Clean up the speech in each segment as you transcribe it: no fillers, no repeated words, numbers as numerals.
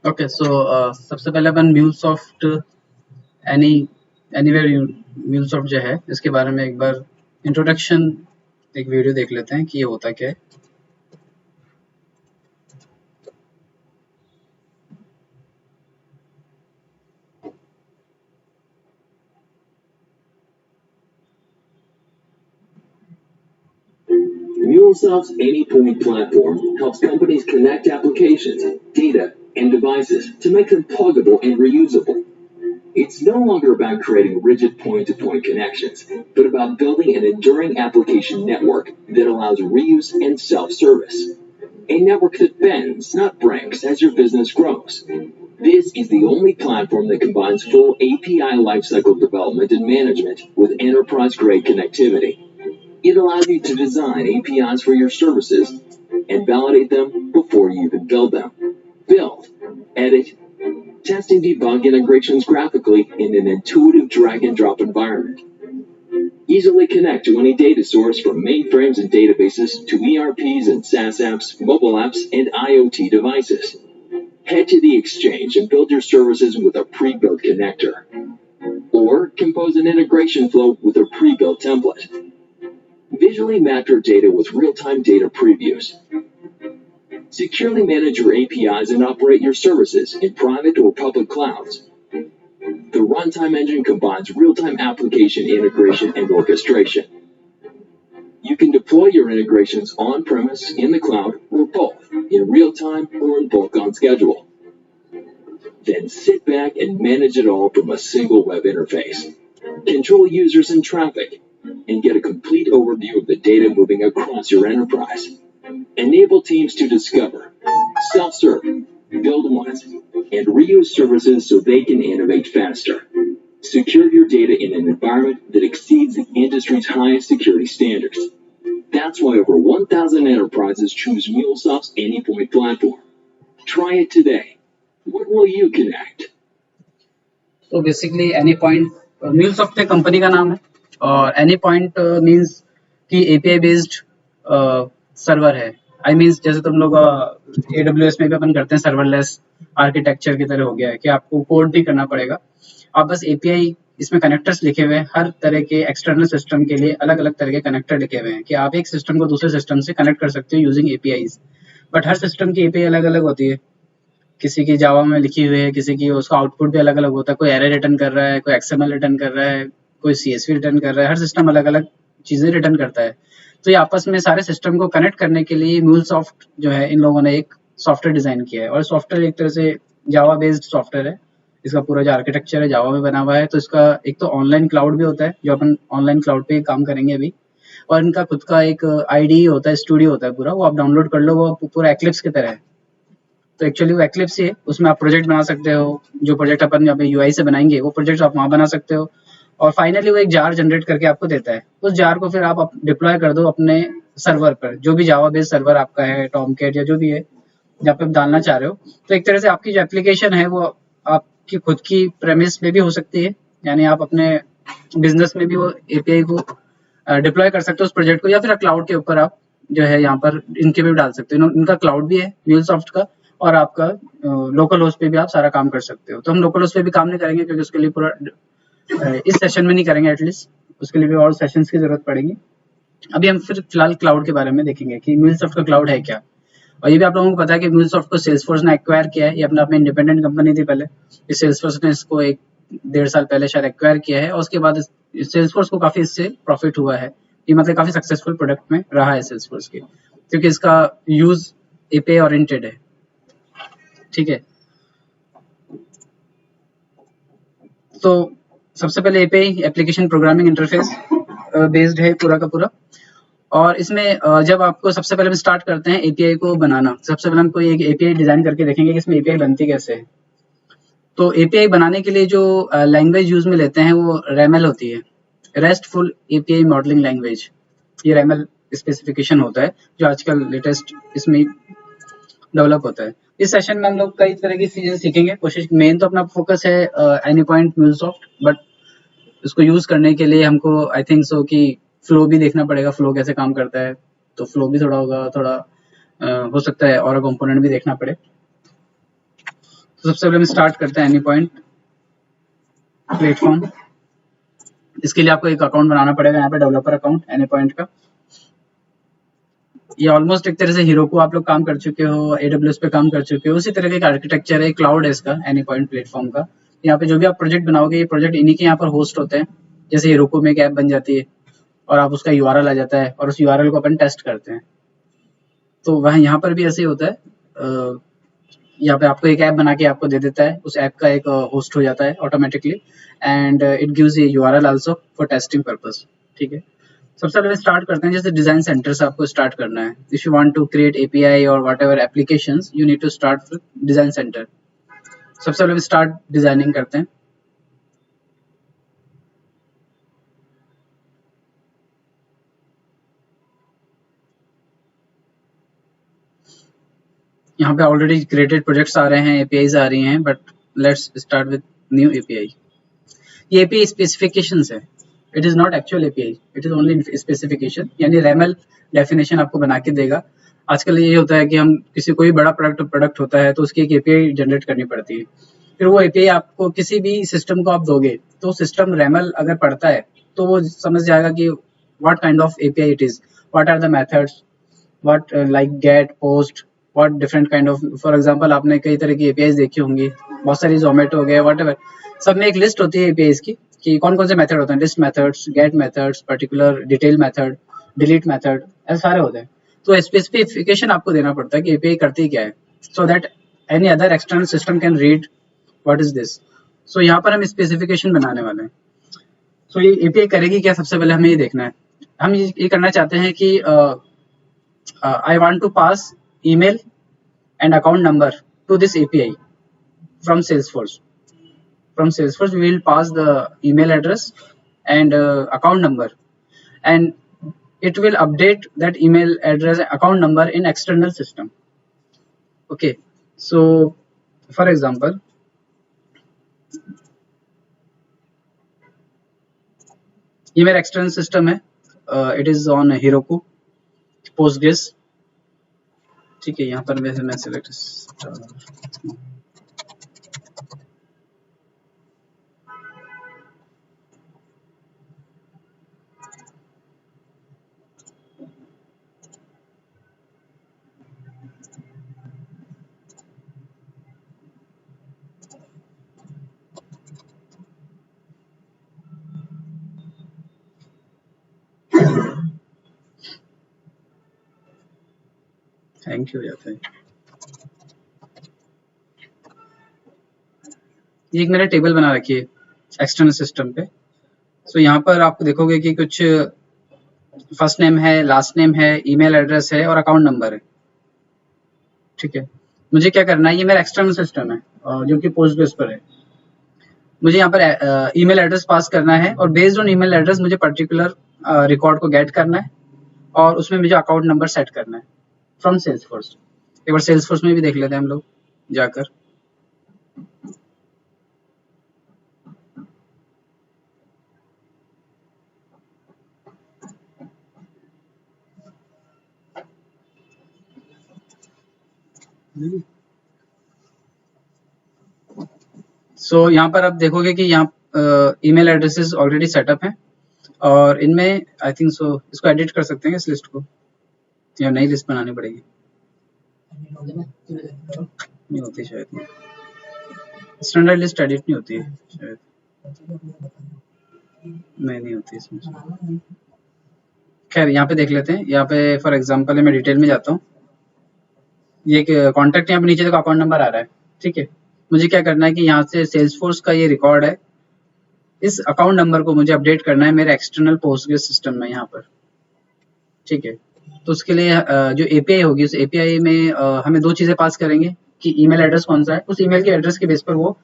Okay so सबसे पहले अपन MuleSoft any anywhere MuleSoft जो है इसके बारे में एक बार इंट्रोडक्शन एक वीडियो देख लेते हैं कि ये होता क्या है। MuleSoft's AnyPoint platform helps companies connect applications, data, and devices to make them pluggable and reusable. It's no longer about creating rigid point-to-point connections, but about building an enduring application network that allows reuse and self-service. A network that bends, not breaks, as your business grows. This is the only platform that combines full API lifecycle development and management with enterprise-grade connectivity. It allows you to design APIs for your services and validate them before you even build them. Build, edit, test and debug integrations graphically in an intuitive drag-and-drop environment. Easily connect to any data source from mainframes and databases to ERPs and SaaS apps, mobile apps, and IoT devices. Head to the Exchange and build your services with a pre-built connector. Or compose an integration flow with a pre-built template. Visually map your data with real-time data previews. Securely manage your APIs and operate your services in private or public clouds. The Runtime Engine combines real-time application integration and orchestration. You can deploy your integrations on-premise, in the cloud, or both, in real time or in bulk on schedule. Then sit back and manage it all from a single web interface. Control users and traffic, and get a complete overview of the data moving across your enterprise. Enable teams to discover, self-serve, build once, and reuse services so they can innovate faster. Secure your data in an environment that exceeds the industry's highest security standards. That's why over 1,000 enterprises choose MuleSoft's AnyPoint platform. Try it today. What will you connect? तो basically any point MuleSoft एक company का नाम है और any point means कि API based server है। I means जैसे तुम लोग AWS में भी अपन करते हैं सर्वरलेस आर्किटेक्चर की तरह हो गया है कि आपको कोड भी करना पड़ेगा, आप बस एपीआई इसमें कनेक्टर्स लिखे हुए हैं हर तरह के एक्सटर्नल सिस्टम के लिए अलग अलग तरह के कनेक्टर लिखे हुए हैं कि आप एक सिस्टम को दूसरे सिस्टम से कनेक्ट कर सकते हो using APIs. But her system की एपीआई अलग अलग होती है, किसी की जावा में लिखी हुई है, किसी की उसका आउटपुट भी अलग अलग होता है, कोई एरर रिटर्न कर रहा है, कोई एक्सएमएल रिटर्न कर रहा है, कोई सीएसवी रिटर्न कर रहा है, हर सिस्टम अलग अलग चीजें रिटर्न करता है। तो ये आपस में सारे सिस्टम को कनेक्ट करने के लिए म्यूलसॉफ्ट जो है इन लोगों ने एक सॉफ्टवेयर डिजाइन किया है और सॉफ्टवेयर एक तरह से जावा बेस्ड सॉफ्टवेयर है। इसका पूरा जो आर्किटेक्चर है जावा में बना हुआ है, तो इसका एक तो ऑनलाइन क्लाउड भी होता है जो अपन ऑनलाइन क्लाउड पे काम करेंगे अभी, और इनका खुद का एक आईडी होता है, स्टूडियो होता है पूरा, वो आप डाउनलोड कर लो, वो पूरा एक्लिप्स की तरह है। तो एक्चुअली वो एक्लिप्स ही है, उसमें आप प्रोजेक्ट बना सकते हो, जो प्रोजेक्ट अपन अभी यूआई से बनाएंगे वो प्रोजेक्ट आप वहाँ बना सकते हो और फाइनली वो एक जार जनरेट करके आपको देता है। उस जार को फिर आप डिप्लॉय कर दो अपने सर्वर पर, जो भी जावा बेस्ड सर्वर आपका है, टॉमकैट या जो भी है जहाँ पे आप डालना चाह रहे हो। तो एक तरह से आपकी जो एप्लीकेशन है वो आपकी खुद की प्रेमिस में भी हो सकती है, यानी आप अपने बिजनेस में भी वो एपीआई को डिप्लॉय कर सकते हो उस प्रोजेक्ट को, या फिर क्लाउड के ऊपर आप जो है यहाँ पर इनके भी डाल सकते हो। इनका क्लाउड भी है म्यूलसॉफ्ट का और आपका लोकल होस्ट पे भी आप सारा काम कर सकते हो। तो हम लोकल होस्ट पे भी काम नहीं करेंगे क्योंकि उसके लिए पूरा इस सेशन में नहीं करेंगे, एटलीस्ट उसके लिए भी और सेशंस की जरूरत पड़ेगी। अभी हम फिर फिलहाल क्लाउड के बारे में देखेंगे कि म्यूलसॉफ्ट का क्लाउड है क्या। और ये भी आप लोगों को पता है कि म्यूलसॉफ्ट को सेल्सफोर्स ने एक्वायर किया है, ये अपना अपने इंडिपेंडेंट कंपनी थी पहले, इस सेल्सफोर्स ने इसको 1-1.5 साल पहले शायद एक्वायर किया है और उसके बाद सेल्सफोर्स को काफी इससे प्रॉफिट हुआ है। ये मतलब काफी सक्सेसफुल प्रोडक्ट में रहा है सेल्सफोर्स के, क्योंकि इसका यूज एपीआई ओरिएंटेड है। ठीक है, तो सबसे पहले API application programming interface based है पूरा का पूरा। और इसमें जब आपको सबसे पहले हम स्टार्ट करते हैं एपीआई को बनाना, सबसे पहले हम कोई एक एपीआई डिजाइन करके देखेंगे कि इसमें एपीआई बनती कैसे है। तो एपीआई बनाने के लिए जो लैंग्वेज यूज में लेते हैं वो रेमएल होती है, रेस्टफुल एपीआई मॉडलिंग लैंग्वेज। ये रेमएल स्पेसिफिकेशन होता है जो आजकल लेटेस्ट इसमें डेवलप होता है। इस सेशन में हम लोग कई तरह की चीजें सीखेंगे। कोशिश मेन तो अपना फोकस है एनीपॉइंट म्यूलसॉफ्ट, बट उसको यूज करने के लिए हमको आई थिंक सो कि फ्लो भी देखना पड़ेगा, फ्लो कैसे काम करता है। तो फ्लो भी थोड़ा होगा, थोड़ा हो सकता है और कंपोनेंट भी देखना पड़े। तो सबसे पहले हम स्टार्ट करते हैं एनी पॉइंट प्लेटफॉर्म। इसके लिए आपको एक अकाउंट बनाना पड़ेगा, यहाँ पे डेवलपर अकाउंट एनी पॉइंट का। ये ऑलमोस्ट एक तरह से हीरोकू आप लोग काम कर चुके हो, AWS पे काम कर चुके हो, उसी तरह का आर्किटेक्चर है, क्लाउड है इसका एनी पॉइंट प्लेटफॉर्म का। यहाँ पे जो भी आप प्रोजेक्ट बनाओगे, ये प्रोजेक्ट इन्हीं के यहाँ पर होस्ट होते हैं। जैसे हीरोकू में एक ऐप बन जाती है और आप उसका URL आ जाता है और उस URL को अपन टेस्ट करते हैं। तो वह यहाँ पर भी ऐसे ही होता है। यहाँ पे आपको एक ऐप बना के आपको दे देता है, उस ऐप का एक होस्ट हो जाता है automatically, and it gives A URL also for testing purpose. ठीक है, सबसे पहले स्टार्ट करते हैं। जैसे डिजाइन सेंटर से आपको स्टार्ट करना है। If you want to create API और whatever applications, you need to start with design centre. सबसे पहले स्टार्ट डिजाइनिंग करते हैं। यहाँ पे ऑलरेडी क्रिएटेड प्रोजेक्ट्स आ रहे हैं, APIs आ रही हैं, but let's start with new API। ये API स्पेसिफिकेशंस है, it is not actual API, it is only specification, यानी रेमल डेफिनेशन आपको बना के देगा। आजकल ये होता है कि हम किसी कोई बड़ा प्रोडक्ट होता है तो उसकी एक API जनरेट करनी पड़ती है। फिर वो API आपको किसी भी सिस्टम को आप दोगे तो सिस्टम रेमल अगर पढ़ता है तो वो समझ जाएगा कि what kind of API it is, what are the methods, what like get, post, what different kind of. For example आपने कई तरह की APIs देखी होंगी, बहुत सारी जोमेटो हो गया, व्हाटएवर, सब में एक लिस्ट होती है APIs की कि कौन कौन से मेथड होते हैं। List methods, get methods, particular detail method, delete method, ऐसे सारे होते हैं। तो स्पेसिफिकेशन आपको देना पड़ता है कि API करती क्या है, so that any other external system can read what is this. So यहाँ पर हम स्पेसिफिकेशन बनाने वाले हैं। सो ये API करेगी क्या, सबसे पहले हमें ये देखना है। हम ये करना चाहते हैं कि I want to pass email and account number to this API from Salesforce. From Salesforce, we will pass the email address and account number, and it will update that email address, account number in external system. Okay, so for example, ये मेरा external system है, it is on Heroku Postgres। ठीक है, यहाँ पर मैं select thank you जाता है। ये एक मेरा टेबल बना रखी है एक्सटर्नल सिस्टम पे। सो यहाँ पर आप देखोगे कि कुछ फर्स्ट नेम है, लास्ट नेम है, ईमेल एड्रेस है और अकाउंट नंबर है। ठीक है, मुझे क्या करना है, ये मेरा एक्सटर्नल सिस्टम है जो कि पोस्टग्रेस पर है। मुझे यहाँ पर ईमेल एड्रेस पास करना है और बेस्ड ऑन ईमेल एड्रेस मुझे पर्टिकुलर रिकॉर्ड को गेट करना है और उसमें मुझे अकाउंट नंबर सेट करना है फ्रॉम सेल्सफोर्स। एक बार सेल्सफोर्स में भी देख लेते हैं हम लोग जाकर। सो यहाँ पर आप देखोगे कि यहाँ ईमेल एड्रेसेस ऑलरेडी सेटअप हैं और इनमें आई थिंक सो इसको एडिट कर सकते हैं इस लिस्ट को, या नई लिस्ट बनानी पड़ेगी, नहीं होती शायद, स्टैंडर्ड लिस्ट एडिट नहीं होती है शायद, नहीं होती इसमें। खैर यहाँ पे देख लेते हैं। यहाँ पे फॉर एग्जांपल मैं डिटेल में जाता हूँ। ये एक कॉन्टैक्ट यहाँ पे नीचे देखो अकाउंट नंबर आ रहा है। ठीक है, मुझे क्या करना है कि यहाँ से सेल्सफोर्स का ये रिकॉर्ड है, इस अकाउंट नंबर को मुझे अपडेट करना है मेरे एक्सटर्नल पोस्टग्रेस सिस्टम में यहाँ पर। ठीक है, तो उसके लिए जो API होगी उस API में हमें दो चीजें पास करेंगे कि ईमेल एड्रेस कौन सा है, उस ईमेल के एड्रेस के बेस पर वो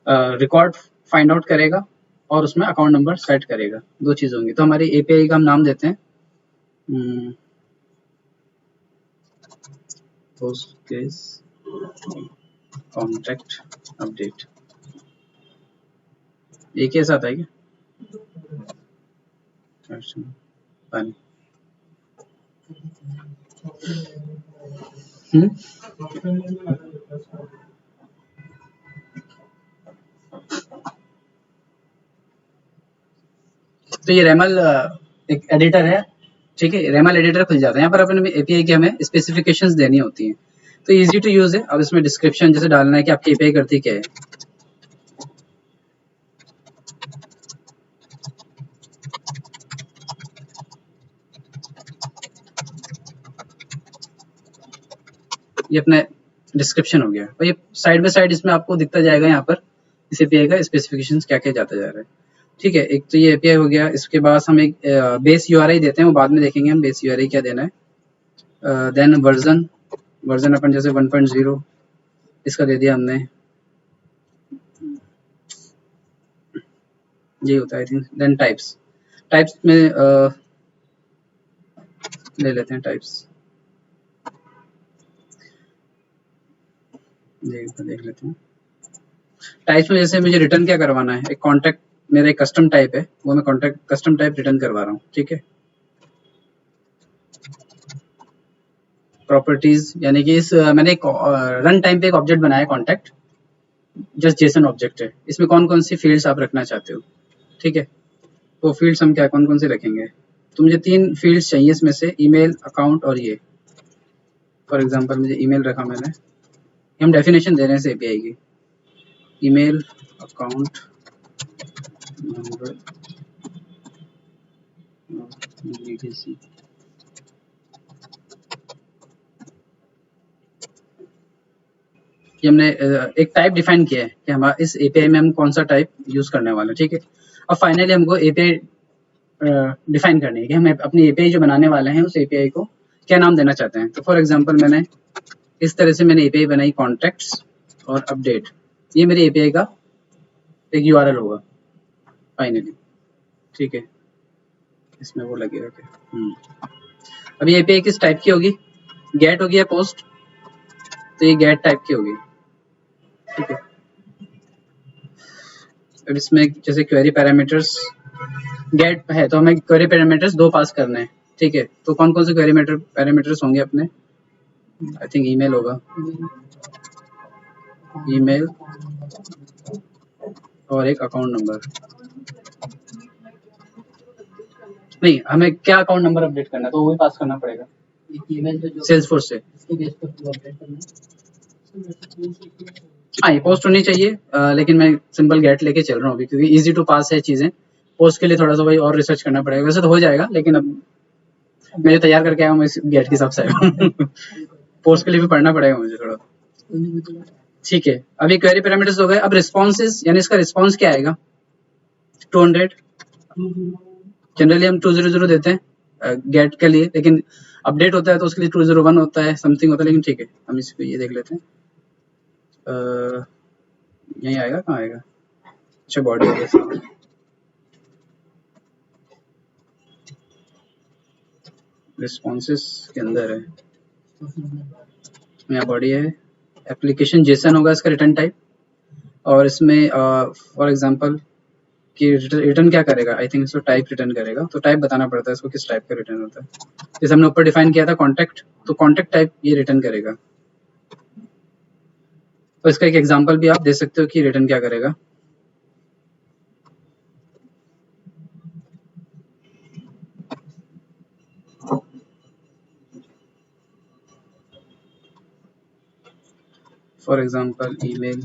रिकॉर्ड फाइंड आउट करेगा और उसमें अकाउंट नंबर सेट करेगा। दो चीज होंगी। तो हमारी API का हम नाम देते हैं पोस्टग्रेस कॉन्टैक्ट अपडेट। एक ही साथ है क्या? पानी तो ये रेमल एक एडिटर है, ठीक है, रेमल एडिटर खुल जाता है। यहाँ पर अपने एपीआई की हमें स्पेसिफिकेशंस देनी होती हैं, तो इजी टू यूज है। अब इसमें डिस्क्रिप्शन जैसे डालना है कि आपकी एपीआई करती क्या है। ये अपना डिस्क्रिप्शन हो गया, और ये साइड बाय साइड इसमें आपको दिखता जाएगा यहाँ पर इस एपीआई का स्पेसिफिकेशंस क्या क्या जाता जा रहा है, ठीक है। एक तो ये एपीआई हो गया, इसके बाद हम एक बेस यूआरआई देते हैं, वो बाद में देखेंगे हम बेस यूआरआई क्या देना है। देन वर्जन अपन जैसे 1.0 इसका दे दिया हमने, ये होता है आई थिंक। देन टाइप्स में ले लेते हैं टाइप्स, देख लेते हैं। टाइप्स में जैसे मुझे रिटर्न क्या करवाना है, एक कॉन्टैक्ट, मेरा एक कस्टम टाइप है, वो मैं कॉन्टैक्ट कस्टम टाइप रिटर्न करवा रहा हूँ, ठीक है। प्रॉपर्टीज यानी कि इस मैंने एक रन टाइम पे एक ऑब्जेक्ट बनाया कॉन्टैक्ट, जस्ट जेसन ऑब्जेक्ट है। इसमें कौन कौन सी फील्ड्स आप रखना चाहते हो, ठीक है। तो फील्ड्स हम क्या कौन कौन से रखेंगे, तो मुझे 3 फील्ड्स चाहिए इसमें से, ईमेल, अकाउंट और ये। फॉर एग्जांपल मुझे ईमेल रखा मैंने, हम डेफिनेशन दे रहे हैं एपीआई की, ईमेल, अकाउंट नंबर, ये हमने एक टाइप डिफाइन किया है कि हमारा इस एपीआई में हम कौन सा टाइप यूज करने वाले हैं, ठीक है। अब फाइनली हमको एपीआई डिफाइन करनी है कि हम अपनी एपीआई जो बनाने वाले हैं उस एपीआई को क्या नाम देना चाहते हैं। तो फॉर एग्जांपल मैंने इस तरह से मैंने एपीआई बनाई, कॉन्टैक्ट्स और अपडेट, ये मेरी एपीआई का एक यूआरएल होगा फाइनली, ठीक है। इसमें वो लगेगा क्या, अब ये एपीआई किस टाइप की होगी, गेट होगी या पोस्ट, तो ये गेट टाइप की होगी, ठीक है। अब इसमें जैसे क्वेरी पैरामीटर्स गेट है, तो हमें क्वेरी पैरामीटर्स 2 पास करने हैं, ठीक है। तो कौन कौन से क्वेरी पैरामीटर्स होंगे अपने, आई थिंक ईमेल होगा, ईमेल और एक अकाउंट नंबर, नहीं हमें क्या अकाउंट नंबर अपडेट करना है तो वो भी पास करना पड़ेगा सेल्सफोर्स से। हाँ ये पोस्ट होनी चाहिए, लेकिन मैं सिंपल गेट लेके चल रहा हूँ अभी, क्योंकि इजी टू पास है चीजें। पोस्ट के लिए थोड़ा सा भाई और रिसर्च करना पड़ेगा, वैसे तो हो जाएगा, लेकिन अब मैं जो तैयार करके आया हूँ इस गेट के हिसाब से आया हूँ पोस्ट के लिए भी पढ़ना पड़ेगा मुझे थोड़ा, ठीक है। अभी क्वेरी पैरामीटर्स हो गए, अब रिस्पॉन्सेज, यानी इसका रिस्पॉन्स क्या आएगा, 200, जनरली हम 200 देते हैं गेट के लिए, लेकिन अपडेट होता है तो उसके लिए 201 होता है, समथिंग होता है, लेकिन ठीक है हम इसको ये देख लेते हैं। यही आएगा, कहाँ आएगा, अच्छा बॉडी हो गया, रिस्पॉन्सेस के अंदर है, यहाँ बॉडी है, एप्लीकेशन जेसन होगा इसका रिटर्न टाइप, और इसमें फॉर एग्जांपल कि रिटर्न क्या करेगा, आई थिंक इसको टाइप रिटर्न करेगा, तो टाइप बताना पड़ता है इसको किस टाइप का रिटर्न होता है। जैसे हमने ऊपर डिफाइन किया था कॉन्टैक्ट, तो कॉन्टैक्ट टाइप ये रिटर्न करेगा। तो इसका एक एग्जांपल भी आप दे सकते हो कि रिटर्न क्या करेगा। फॉर एग्जांपल ईमेल,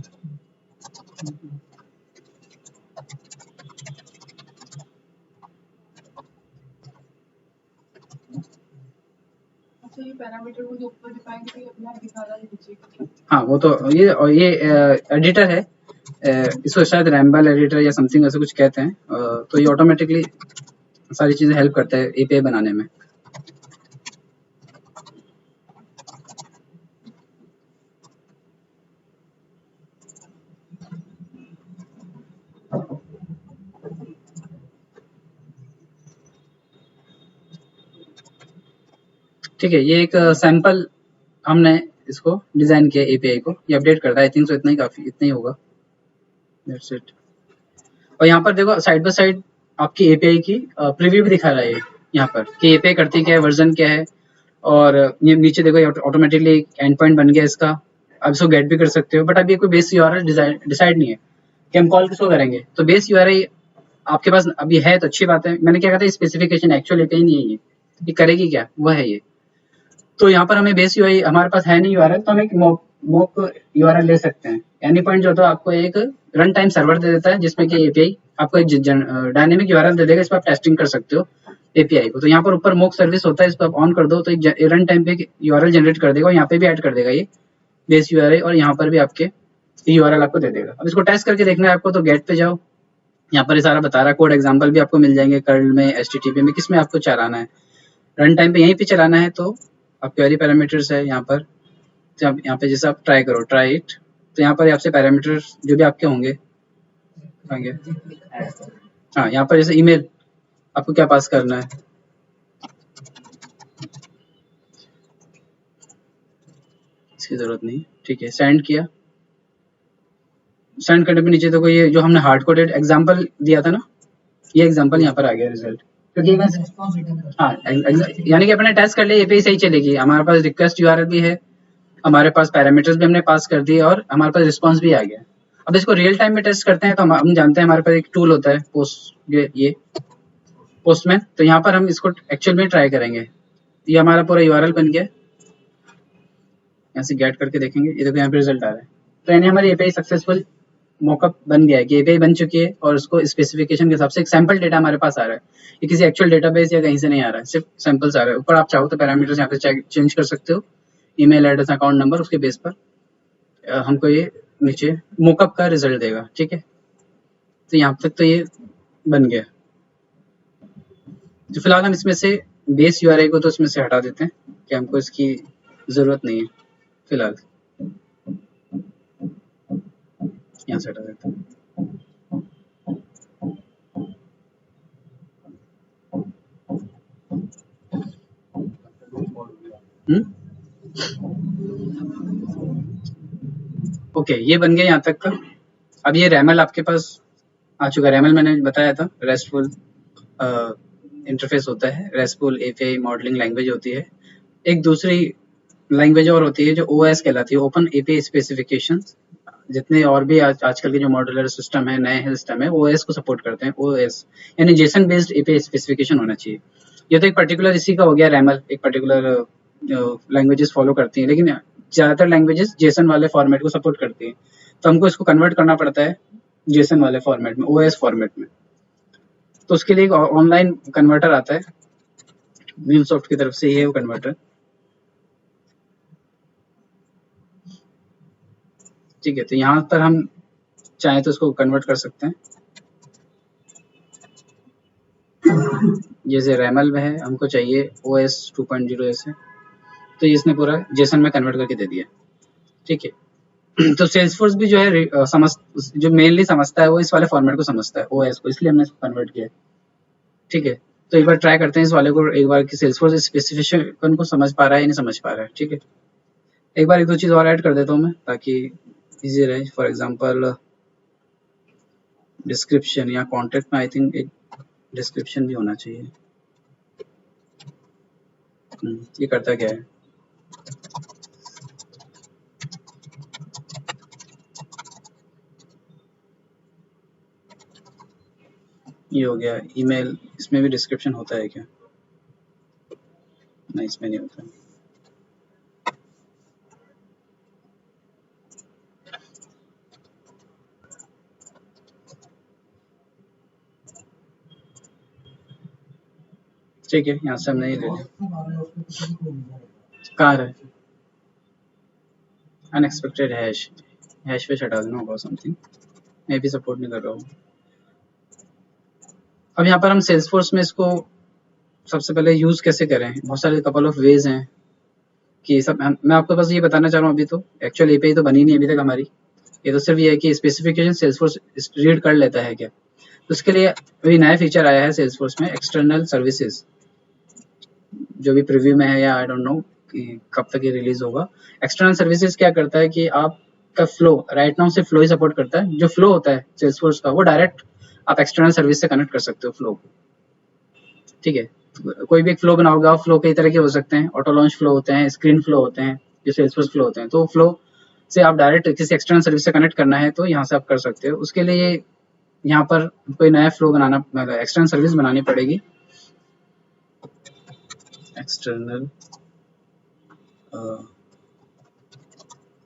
हाँ वो तो ये एडिटर है, इसको शायद रैम्बल एडिटर या समथिंग ऐसे कुछ कहते हैं, तो ये ऑटोमेटिकली सारी चीजें हेल्प करता है एपीआई बनाने में। ठीक है, ये एक सैंपल हमने इसको डिजाइन किया एपीआई को, ये अपडेट करता है, आई थिंक सो इतना ही काफी, इतना ही होगा, दैट्स इट। और यहाँ पर देखो साइड बाय साइड आपकी एपीआई की प्रीव्यू भी दिखा रहा है यहाँ पर कि एपीआई करती क्या है, वर्जन क्या है, और ये नीचे देखो ऑटोमेटिकली एंड पॉइंट बन गया इसका, अब इसको गेट भी कर सकते हो, बट अभी कोई बेस यूआरएल डिसाइड नहीं है कि हम कॉल किसको करेंगे। तो बेस यूआरएल आपके पास अभी है तो अच्छी बात है। मैंने क्या कहा था, स्पेसिफिकेशन एक्चुअल एपीआई नहीं है ये करेगी क्या, वो है ये। तो यहाँ पर हमें बेस यूआई हमारे पास है नहीं यूआरएल, तो हम एक मॉक यूआरएल ले सकते हैं। एनी पॉइंट जो होता है आपको एक रन टाइम सर्वर दे देता है, जिसमें कि एपीआई आपको एक डायनेमिक यूआरएल दे देगा, इस पर आप टेस्टिंग कर सकते हो एपीआई को। तो यहाँ पर ऊपर मॉक सर्विस होता है, इस पर आप ऑन कर दो तो एक रन टाइम पे यूआरएल जनरेट कर देगा, यहाँ पे भी ऐड कर देगा ये बेस यूआरएल, और यहाँ पर भी आपके यूआरएल आपको दे देगा। अब इसको टेस्ट करके देखना है आपको, तो गेट पे जाओ, यहाँ पर ये सारा बता रहा है, कोड एग्जाम्पल भी आपको मिल जाएंगे, कर्ल में, एचटीटीपी में, किस में आपको चलाना है, रन टाइम पे यहीं पे चलाना है। तो अब क्वेरी पैरामीटर्स है यहाँ पर, तो आप यहाँ पे जैसे आप ट्राई करो, ट्राई इट, तो यहाँ पर आपसे पैरामीटर्स जो भी आपके होंगे, हाँ यहाँ पर जैसे ईमेल आपको क्या पास करना है, इसकी जरूरत नहीं, ठीक है, सेंड किया। सेंड करने पे नीचे देखो ये जो हमने हार्ड कोडेड एग्जाम्पल दिया था ना, ये एग्जाम्पल यहाँ पर आ गया रिजल्ट, क्योंकि हाँ यानी कि अपने टेस्ट कर लिया, एपीआई सही चलेगी, हमारे पास रिक्वेस्ट यूआरएल भी है, हमारे पास पैरामीटर्स भी हमने पास कर दिए, और हमारे पास रिस्पांस भी आ गया। अब इसको रियल टाइम में टेस्ट करते हैं, तो हम जानते हैं हमारे पास एक टूल होता है ये पोस्टमैन, तो यहाँ पर हम इसको एक्चुअल में ट्राई करेंगे। ये हमारा पूरा यूआरएल बन गया, यहाँ से गेट करके देखेंगे, ये देखो यहाँ पे रिजल्ट आ रहा है। तो यानी हमारी एपीआई सक्सेसफुल मॉकअप बन गया है कि एपीआई बन चुकी है, और उसको स्पेसिफिकेशन के हिसाब से एक सैंपल डेटा हमारे पास आ रहा है, ये किसी एक्चुअल डेटाबेस या कहीं से नहीं आ रहा है, सिर्फ सैंपल्स आ रहा है। ऊपर आप चाहो तो पैरामीटर्स यहाँ पे चेंज कर सकते हो, ईमेल एड्रेस, अकाउंट नंबर, उसके बेस पर हमको ये नीचे मॉकअप का रिजल्ट देगा, ठीक है। तो यहाँ तक तो ये बन गया। तो फिलहाल हम इसमें से बेस यूआरएल को तो इसमें से हटा देते हैं कि हमको इसकी जरूरत नहीं है फिलहाल, यहाँ से हटा देते हैं। ओके, ये बन गया यहाँ तक का। अब ये रैमल आपके पास आ चुका है। रैमल मैंने बताया था रेस्टफुल इंटरफेस होता है, रेस्टफुल एपीआई मॉडलिंग लैंग्वेज होती है। एक दूसरी लैंग्वेज और होती है जो ओएस कहलाती है, ओपन एपीआई स्पेसिफिकेशन। जितने और भी आजकल के जो मॉड्यूलर सिस्टम है, नए सिस्टम है, ओएस को सपोर्ट करते हैं। ओएस यानी जेसन बेस्ड एपीआई स्पेसिफिकेशन होना चाहिए। ये तो एक पर्टिकुलर इसी का हो गया, रैमल एक पर्टिकुलर लैंग्वेजेस फॉलो करती है, लेकिन ज्यादातर लैंग्वेजेस जेसन वाले फॉर्मेट को सपोर्ट करती है, तो हमको इसको कन्वर्ट करना पड़ता है जेसन वाले फॉर्मेट में, ओएस फॉर्मेट में। तो उसके लिए एक ऑनलाइन कन्वर्टर आता है, म्यूलसॉफ्ट की तरफ से ये वो कन्वर्टर, ठीक है। तो यहाँ पर हम चाहे तो इसको कन्वर्ट कर सकते हैं, जैसे रैमल में है, हमको चाहिए OS 2.0 ऐसे, तो इसने पूरा जेसन में कन्वर्ट करके दे दिया, ठीक है। तो सेल्सफोर्स भी जो है जो मेनली समझता है वो इस वाले फॉर्मेट को समझता है, OS को, इसलिए हमने इसको कन्वर्ट किया, ठीक है। तो एक बार ट्राई करते हैं इस वाले को, एक बार कि सेल्सफोर्स स्पेसिफिकेशन को समझ पा रहा है या नहीं समझ पा रहा है, ठीक है। एक बार एक दो चीज और ऐड कर देता हूँ मैं, ताकि इजी रहे। फॉर एग्जांपल डिस्क्रिप्शन या कॉन्टेक्ट में आई थिंक एक डिस्क्रिप्शन भी होना चाहिए। ये करता क्या है, ये हो गया ईमेल, इसमें भी डिस्क्रिप्शन होता है क्या? नहीं, इसमें नहीं होता। ठीक है, यहाँ से हम नहीं ले लें। कहाँ है अनएक्सपेक्टेड हैश पे हटा देना होगा समथिंग, मैं भी सपोर्ट नहीं कर रहा हूँ। अब यहाँ पर हम सेल्सफोर्स में इसको सबसे पहले यूज कैसे करें, बहुत सारे कपल ऑफ वेज हैं कि सब मैं आपको बस ये बताना चाह रहा हूँ। अभी तो एक्चुअल एपीआई तो बनी नहीं अभी तक हमारी, ये तो सिर्फ ये है कि स्पेसिफिकेशन सेल्सफोर्स रीड कर लेता है क्या। तो उसके लिए अभी नया फीचर आया है सेल्सफोर्स में, एक्सटर्नल सर्विसेज, जो भी प्रीव्यू में है या आई डोंट नो कि कब तक ये रिलीज होगा। एक्सटर्नल सर्विसेज क्या करता है कि आपका फ्लो, राइट नाउ से फ्लो ही सपोर्ट करता है, जो फ्लो होता है सेल्सफोर्स का वो डायरेक्ट आप एक्सटर्नल सर्विस से कनेक्ट कर सकते हो फ्लो को, ठीक है। कोई भी एक फ्लो बनाओगे, फ्लो कई तरह के हो सकते हैं, ऑटो लॉन्च फ्लो होते हैं, स्क्रीन फ्लो होते हैं, जो सेल्सफोर्स फ्लो होते हैं। तो फ्लो से आप डायरेक्ट किसी एक्सटर्नल सर्विस से कनेक्ट करना है तो यहाँ से आप कर सकते हो। उसके लिए यहाँ पर कोई नया फ्लो बनाना, मतलब एक्सटर्नल सर्विस बनानी पड़ेगी, एक्सटर्नल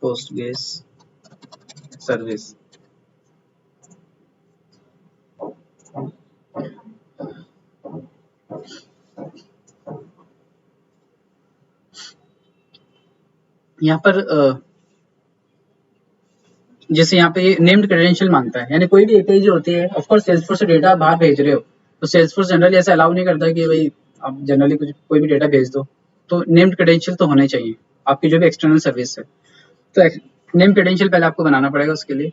पोस्टग्रेस सर्विस। यहाँ पर जैसे यहाँ पे नेम्ड क्रेडेंशियल मांगता है, यानी कोई भी एपीआई जो होती है, ऑफ कोर्स सेल्सफोर्स से डेटा बाहर भेज रहे हो तो सेल्सफोर्स जनरली ऐसा अलाउ नहीं करता कि भाई आप जनरली कुछ कोई भी डेटा भेज दो, तो नेम्ड क्रेडेंशियल तो होने चाहिए आपकी जो भी एक्सटर्नल सर्विस है। तो नेम क्रेडेंशियल पहले आपको बनाना पड़ेगा उसके लिए।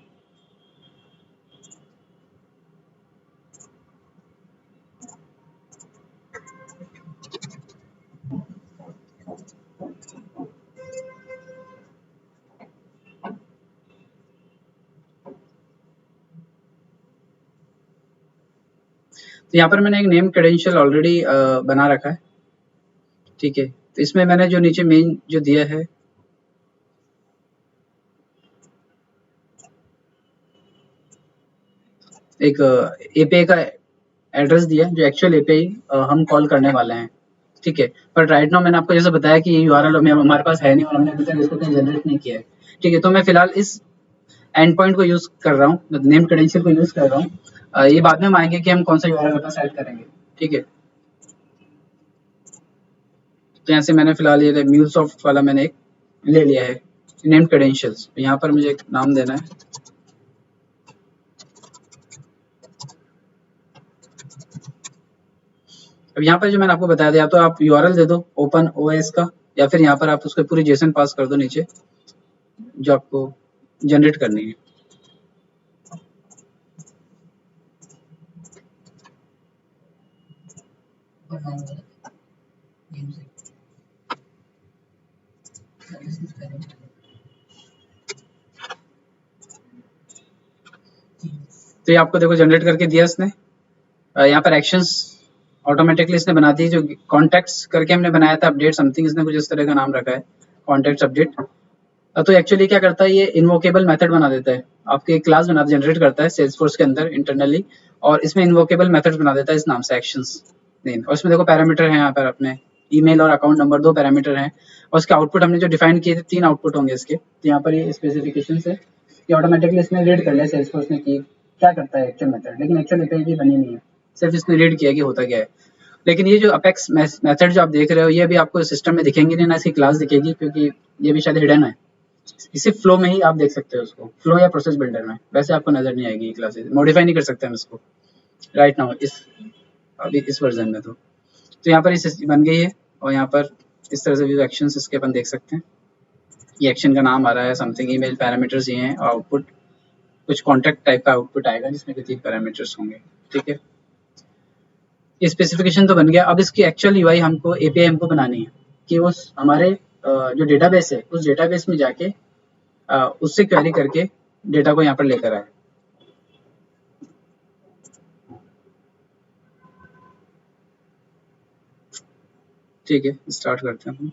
तो यहाँ पर मैंने एक नेम क्रेडेंशियल ऑलरेडी बना रखा है, ठीक है। तो इसमें मैंने जो नीचे मेन जो दिया है, एक एपीआई का एड्रेस दिया जो एक्चुअल एपीआई हम कॉल करने वाले हैं, ठीक है। पर राइट नाउ मैंने आपको जैसे बताया कि ये यूआरएल हमारे पास है नहीं और हमने अभी तक इसको कहीं जनरेट नहीं किया है, ठीक है। तो मैं फिलहाल इस एंड पॉइंट को यूज कर रहा हूँ, नेम क्रेडेंशियल को यूज कर रहा हूँ। ये बाद में हम आएंगे कि हम कौन सा यूआरएल अपना सेट करेंगे, ठीक है। तो यहाँ से मैंने फिलहाल ये म्यूलसॉफ्ट वाला मैंने एक ले लिया है नेम क्रेडेंशियल्स। यहाँ पर मुझे एक नाम देना है, अब यहाँ पर जो मैंने आपको बताया था, तो आप यूआरएल दे दो ओपन ओएस का, या फिर यहाँ पर आप उसको पूरी जेसन पास कर दो नीचे जो आपको जनरेट करनी है। तो ये आपको देखो जनरेट करके दिया इसने। यहाँ पर एक्शंस ऑटोमेटिकली इसने बना दी, जो कॉन्टेक्ट्स करके हमने बनाया था अपडेट समथिंग, इसने कुछ इस तरह का नाम रखा है कॉन्टेक्ट्स अपडेट। तो एक्चुअली क्या करता है, ये इन्वोकेबल मेथड बना देता है, आपके क्लास बना जनरेट करता है सेल्सफोर्स के अंदर इंटरनली, और इसमें इन्वोकेबल मेथड बना देता है इस नाम से एक्शंस नेम। और इसमें देखो पैरामीटर है यहाँ पर अपने ईमेल और अकाउंट नंबर, 2 पैरामीटर हैं, और इसके आउटपुट हमने जो डिफाइन किए थे 3 आउटपुट होंगे इसके। तो यहाँ पर ये स्पेसिफिकेशन है, ये ऑटोमेटिकली इसने रीड कर लिया सेल्सफोर्स ने कि क्या करता है एक्चुअल मेथड, लेकिन एक्चुअल एपीआई की बनी नहीं है, सिर्फ इसने रीड किया कि होता क्या है। लेकिन ये जो अपेक्स मेथड जो आप देख रहे हो, ये भी आपको सिस्टम में दिखेंगे नहीं, ना इसकी क्लास दिखेगी, क्योंकि ये भी शायद हिडन है। इसी फ्लो में ही आप देख सकते हो उसको, फ्लो या प्रोसेस बिल्डर में, वैसे आपको नजर नहीं आएगी क्लासेस, मॉडिफाई नहीं कर सकते हम इसको राइट नाउ अभी इस वर्जन में। तो यहाँ पर इस बन गई है, और यहाँ पर इस तरह से व्यू एक्शंस इसके अपन देख सकते हैं। ये एक्शन का नाम आ रहा है समथिंग, ईमेल पैरामीटर्स ये हैं, और आउटपुट कुछ कॉन्टैक्ट टाइप का आउटपुट आएगा जिसमें 3 पैरामीटर्स होंगे, ठीक है। ये स्पेसिफिकेशन तो बन गया। अब इसकी एक्चुअल यूआई हमको एपीआई हमको बनानी है कि उस हमारे जो डेटाबेस है उस डेटाबेस में जाके उससे क्वेरी करके डेटा को यहाँ पर लेकर आए, ठीक है। स्टार्ट करते हैं।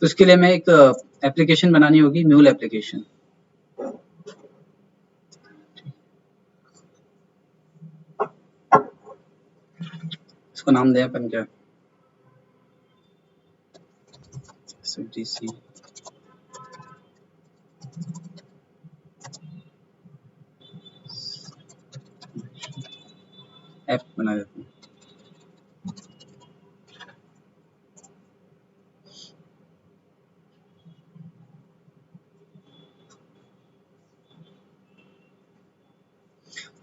तो इसके लिए मैं एक एप्लीकेशन बनानी होगी, म्यूल एप्लीकेशन। इसको नाम दें अपन क्या, SFDC ऐप बना देते हैं।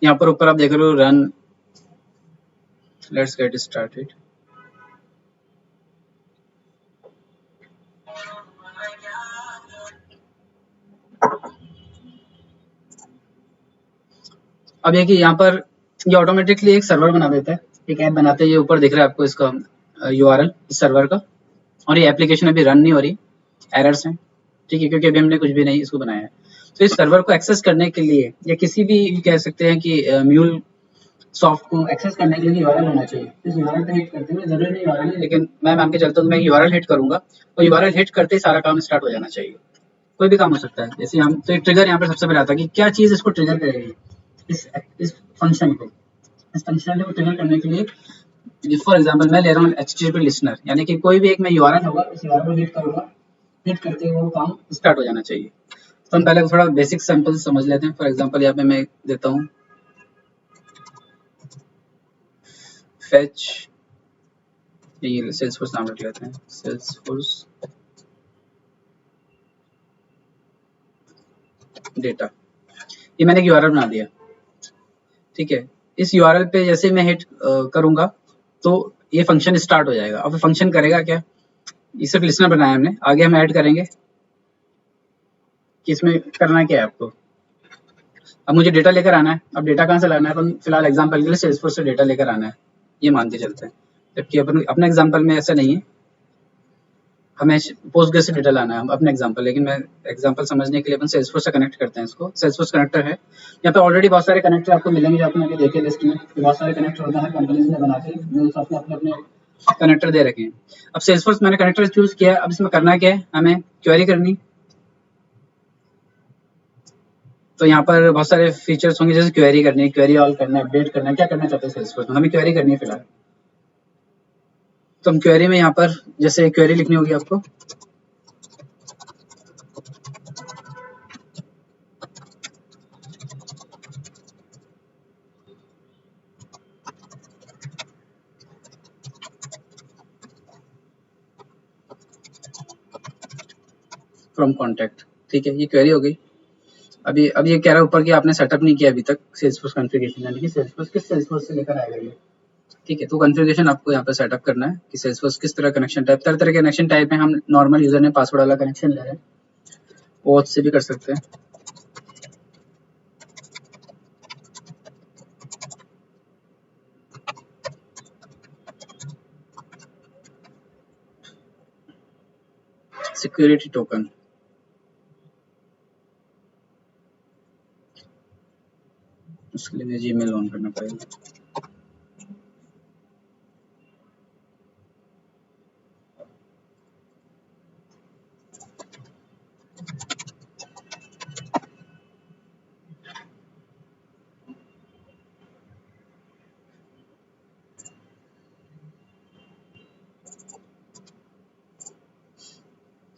यहाँ पर ऊपर आप देख रहे हो रन, लेट्स गेट स्टार्टेड। अब ये कि यहाँ पर ये ऑटोमेटिकली एक सर्वर बना देता है, एक ऐप बनाते हैं। ये ऊपर दिख रहा है आपको इसका यूआरएल इस सर्वर का, और ये एप्लीकेशन अभी रन नहीं हो रही, एरर्स हैं, ठीक है, क्योंकि अभी हमने कुछ भी नहीं इसको बनाया है। तो इस सर्वर को एक्सेस करने के लिए, या किसी भी कह सकते हैं कि म्यूल सॉफ्ट को एक्सेस करने के लिए यूआरएल होना चाहिए। इस यूआरएल पे हिट करते हुए जरूरी नहीं यूआरएल है, लेकिन मैं मान के चलता हूँ मैं यूआरएल हिट करूंगा और यूआरएल हिट करते ही सारा काम स्टार्ट हो जाना चाहिए। कोई भी काम हो सकता है, जैसे हम तो एक ट्रिगर यहाँ पे सबसे पहले आता है कि क्या चीज इसको ट्रिगर करेगी, इस फंक्शन को, इस फंक्शन को ट्रिगर करने के लिए फॉर एग्जांपल मैं ले रहा हूँ HTTP लिसनर, यानी कि कोई भी एक मैं यूआरएल होगा, इस यूआरएल को हिट करूंगा, हिट करते हुए वो काम स्टार्ट हो जाना चाहिए। तो हम पहले थोड़ा बेसिक सैंपल समझ लेते हैं। फॉर एग्जांपल यहाँ पे मैं देता हूँ फेच, ये सेल्सफोर्स नाम रख लेते हैं, सेल्सफोर्स डेटा, ये मैंने एक यूआरएल बना दिया, ठीक है। इस यूआरएल पे जैसे मैं हिट करूंगा तो ये फंक्शन स्टार्ट हो जाएगा। अब फंक्शन करेगा क्या, ये सिर्फ लिसनर बनाया हमने, आगे हम ऐड करेंगे कि इसमें करना क्या है आपको। अब मुझे डेटा लेकर आना है, अब डेटा कहाँ से लाना है, अपन फिलहाल एग्जांपल के लिए सेल्सफोर्स से डेटा लेकर आना है, ये मान के चलते हैं, जबकि अपन अपने एग्जांपल में ऐसा नहीं है, हमें पोस्टग्रेस से डेटा लाना है हम अपने एग्जांपल, लेकिन मैं एग्जांपल समझने के लिए अपन सेल्सफोर्स से कनेक्ट करते हैं इसको। सेल्सफोर्स कनेक्टर है, यहाँ पे ऑलरेडी बहुत सारे कनेक्टर आपको मिलेंगे, जो आपने अभी देखे लिस्ट में, बहुत सारे कनेक्टर होते हैं कंपनीज ने बना के, जो अपने अपने अपने कनेक्टर दे रखे हैं। अब सेल्सफोर्स मैंने कनेक्टर चूज किया, अब इसमें करना क्या है, हमें क्वेरी करनी। तो यहाँ पर बहुत सारे फीचर्स होंगे, जैसे क्वेरी करनी, क्वेरी ऑल करना, अपडेट करना, क्या करना चाहते हैं सेल्सफोर्स में, हमें क्वेरी करनी है फिलहाल। तो हम क्वेरी में यहाँ पर जैसे क्वेरी लिखनी होगी आपको, फ्रॉम कॉन्टैक्ट, ठीक है, ये क्वेरी हो गई। अब ये कह रहा है ऊपर कि आपने सेटअप नहीं किया अभी तक सेल्सफोर्स कॉन्फ़िगरेशन, यानी कि सेल्सफोर्स किस सेल्सफोर्स से लेकर आएगा ये, ठीक है। तो कॉन्फ़िगरेशन आपको यहाँ पे सेटअप करना है कि सेल्सफोर्स किस तरह कनेक्शन टाइप, तरह तरह के कनेक्शन टाइप में, हम नॉर्मल यूजर ने पासवर्ड वाला कनेक्शन ले रहे हैं, वो से भी कर सकते हैं। सिक्योरिटी टोकन, उसके लिए मुझे जीमेल ऑन करना पड़ेगा।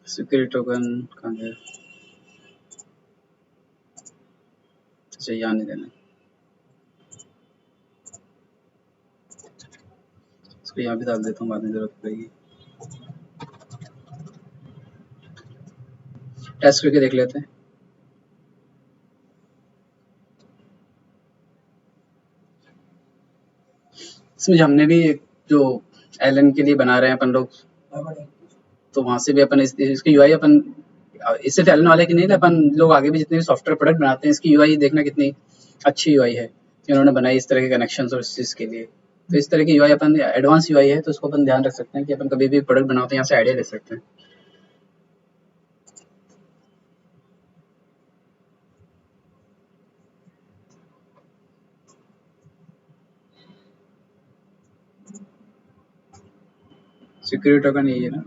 सिक्योरिटी टोकन कहाँ है, अच्छा यहाँ नहीं देना, इसको यहाँ भी डाल देता हूँ, बाद में जरूरत पड़ेगी। टेस्ट करके देख लेते हैं। इसमें हमने भी जो एलन के लिए बना रहे हैं अपन लोग, तो वहां से भी अपन इसकी यूआई अपन इससे एलन वाले की नहीं, अपन लोग आगे भी जितने भी सॉफ्टवेयर प्रोडक्ट बनाते हैं, इसकी यूआई देखना कितनी अच्छी यूआई है कि उन्होंने बनाई इस तरह के कनेक्शंस और इस चीज़ के लिए। तो इस तरह की यूआई अपन एडवांस यूआई है, तो उसको अपन ध्यान रख सकते हैं कि अपन कभी भी प्रोडक्ट बनाते हैं यहाँ से आइडिया ले सकते हैं। सिक्योरिटी टोकन यही है ना,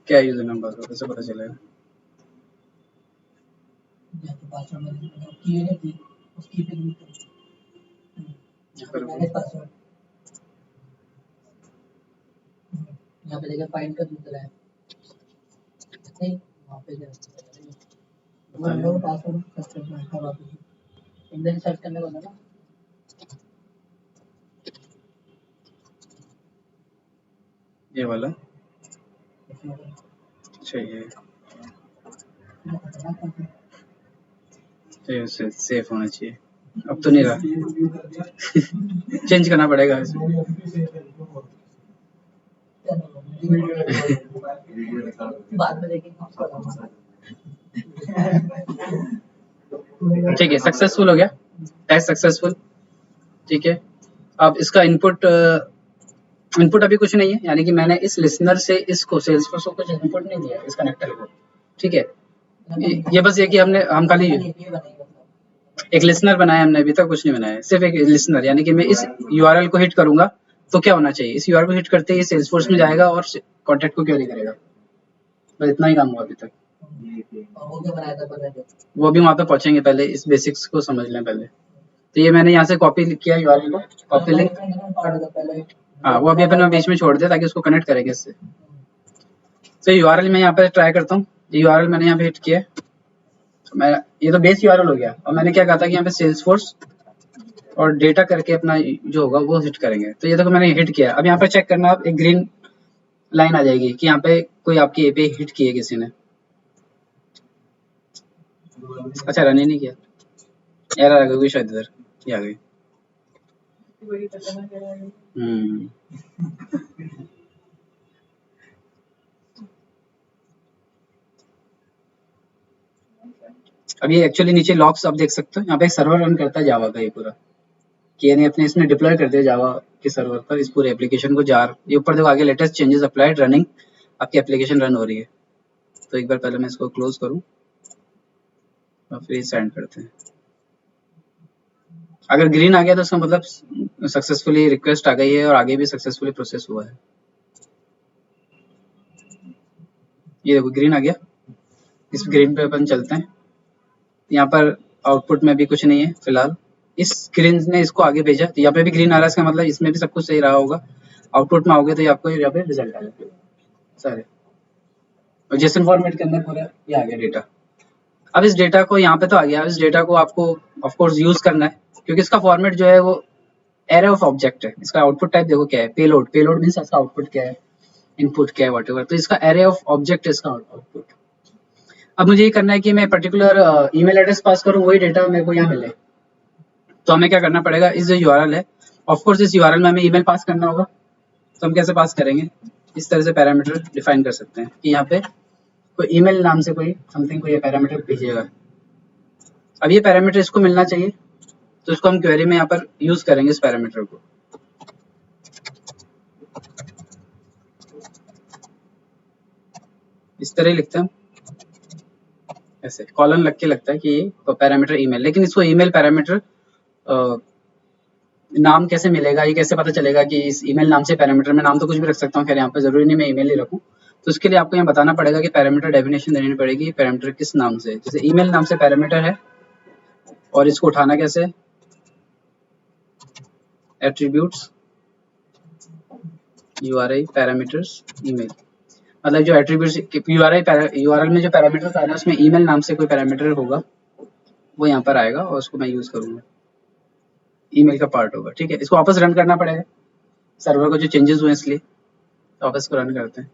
क्या यूजर नेम पासवर्ड कैसे पता चलेगा, यहाँ पे देखिए फाइंड का दूसरा है, नहीं वहाँ पे पासवर्ड सर्च करना है, वापस इंडियन सर्च करने को ना, ये वाला चाहिए, तो सेफ होना चाहिए। अब तो नहीं रहा चेंज करना पड़ेगा। बाद में देखेंगे उसको। ठीक है, सक्सेसफुल हो गया, टेस्ट सक्सेसफुल। ठीक है, अब इसका इनपुट अभी कुछ नहीं है, यानी कि मैंने इस लिसनर से इसको सेल्सफोर्स को कुछ इनपुट नहीं दिया इस कनेक्टर को। ठीक है, ये बस ये कि हम खाली एक लिसनर बनाया, हमने अभी तक कुछ नहीं बनाया, सिर्फ एक लिसनर, यानी कि मैं इस यूआरएल को हिट करूंगा तो क्या होना चाहिए, इस यूआरएल को हिट करते ही सेल्सफोर्स में जाएगा और कॉन्टैक्ट को क्वेरी करेगा। बस इतना ही काम हुआ अभी तक। वो क्या बनाया था पता है? वो भी वहां पे पहुंचेंगे, पहले इस बेसिक्स को समझ लें पहले। तो ये मैंने यहाँ से कॉपी किया यूआरएल को, कॉपी लिंक, हाँ वो अभी अपन बीच में छोड़ दिया ताकि उसको कनेक्ट करेंगे इससे। तो यूआरएल मैं यहाँ पे ट्राई करता हूँ, यूआरएल मैंने यहाँ पे हिट किया, मैं ये तो बेस यूआरएल हो गया, और मैंने क्या कहा था कि यहाँ पे सेल्सफोर्स और डेटा करके अपना जो होगा वो हिट करेंगे। तो ये देखो मैंने हिट किया। अब यहाँ पे चेक करना, आप एक ग्रीन लाइन आ जाएगी कि यहाँ पे कोई आपकी एपीआई हिट की है किसी ने। अच्छा रन ही नहीं किया, एरर आ गई शायद, इधर ये आ गई। अब ये एक्चुअली नीचे लॉग्स आप देख सकते हो, यहाँ पे एक सर्वर रन करता है जावा का ये पूरा, कि यानी अपने इसमें डिप्लॉय कर दिया जावा के सर्वर पर इस पूरे एप्लीकेशन को। जार ये ऊपर देखो आगे लेटेस्ट चेंजेस अप्लाइड रनिंग, आपकी एप्लीकेशन रन हो रही है। तो एक बार पहले मैं इसको क्लोज करूं और फिर सेंड करते हैं। अगर ग्रीन आ गया तो उसका मतलब सक्सेसफुली रिक्वेस्ट आ गई है और आगे भी सक्सेसफुली प्रोसेस हुआ है। ये देखो ग्रीन आ गया, इस ग्रीन पे अपन चलते हैं। यहाँ पर आउटपुट में भी कुछ नहीं है फिलहाल, इस ग्रीन ने इसको आगे भेजा, तो यहाँ पे भी ग्रीन आ रहा है, इसका मतलब इसमें भी सब कुछ सही रहा होगा। आउटपुट में आओगे तो आपको यहाँ पे रिजल्ट आ जाएगा सारे, और जेसन फॉर्मेट के अंदर पूरा ये आ गया डेटा। अब इस डेटा को यहाँ पे तो आ गया, अब इस डेटा को आपको ऑफ कोर्स यूज करना है, क्योंकि इसका फॉर्मेट जो है वो एरे ऑफ ऑब्जेक्ट है। इसका आउटपुट टाइप देखो क्या है, पेलोड। पेलोड मींस इसका आउटपुट क्या है, इनपुट क्या है, व्हाटएवर। तो इसका एरे ऑफ ऑब्जेक्ट है इसका आउटपुट। अब मुझे ये करना है कि मैं पर्टिकुलर ईमेल एड्रेस पास करूँ, वही डेटा मेरे को यहाँ मिले। तो हमें क्या करना पड़ेगा, इस जो यूआरएल है, ऑफ कोर्स इस यूआरएल में हमें ईमेल पास करना होगा। तो हम कैसे पास करेंगे, इस तरह से पैरामीटर डिफाइन कर सकते हैं कि यहाँ पे कोई ईमेल नाम से कोई समथिंग को ये पैरामीटर भेजिएगा। अब ये पैरामीटर इसको मिलना चाहिए, तो इसको हम क्वेरी में यहाँ पर यूज करेंगे इस पैरामीटर को। इस तरह ही लिखते हैं, ऐसे कॉलन लग के लगता है कि ये तो पैरामीटर ईमेल, लेकिन इसको ईमेल पैरामीटर नाम कैसे मिलेगा, ये कैसे पता चलेगा कि इस ईमेल नाम से पैरामीटर में नाम तो कुछ भी रख सकता हूँ, खैर यहाँ पे जरूरी नहीं मैं ईमेल ही रखूँ। तो उसके लिए आपको यहाँ बताना पड़ेगा कि पैरामीटर डेफिनेशन देनी पड़ेगी, पैरामीटर किस नाम से, जैसे ईमेल नाम से पैरामीटर है, और इसको उठाना कैसे, एट्रीब्यूट्स यूआरआई पैरामीटर्स ईमेल, मतलब जो एट्रीब्यूट्स यूआरएल में जो पैरामीटर आ रहा है उसमें ईमेल नाम से कोई पैरामीटर होगा, वो यहाँ पर आएगा और उसको मैं यूज करूंगा, ईमेल का पार्ट होगा। ठीक है, इसको वापस रन करना पड़ेगा, सर्वर को जो चेंजेस हुए इसलिए। तो वापस को रन करते हैं।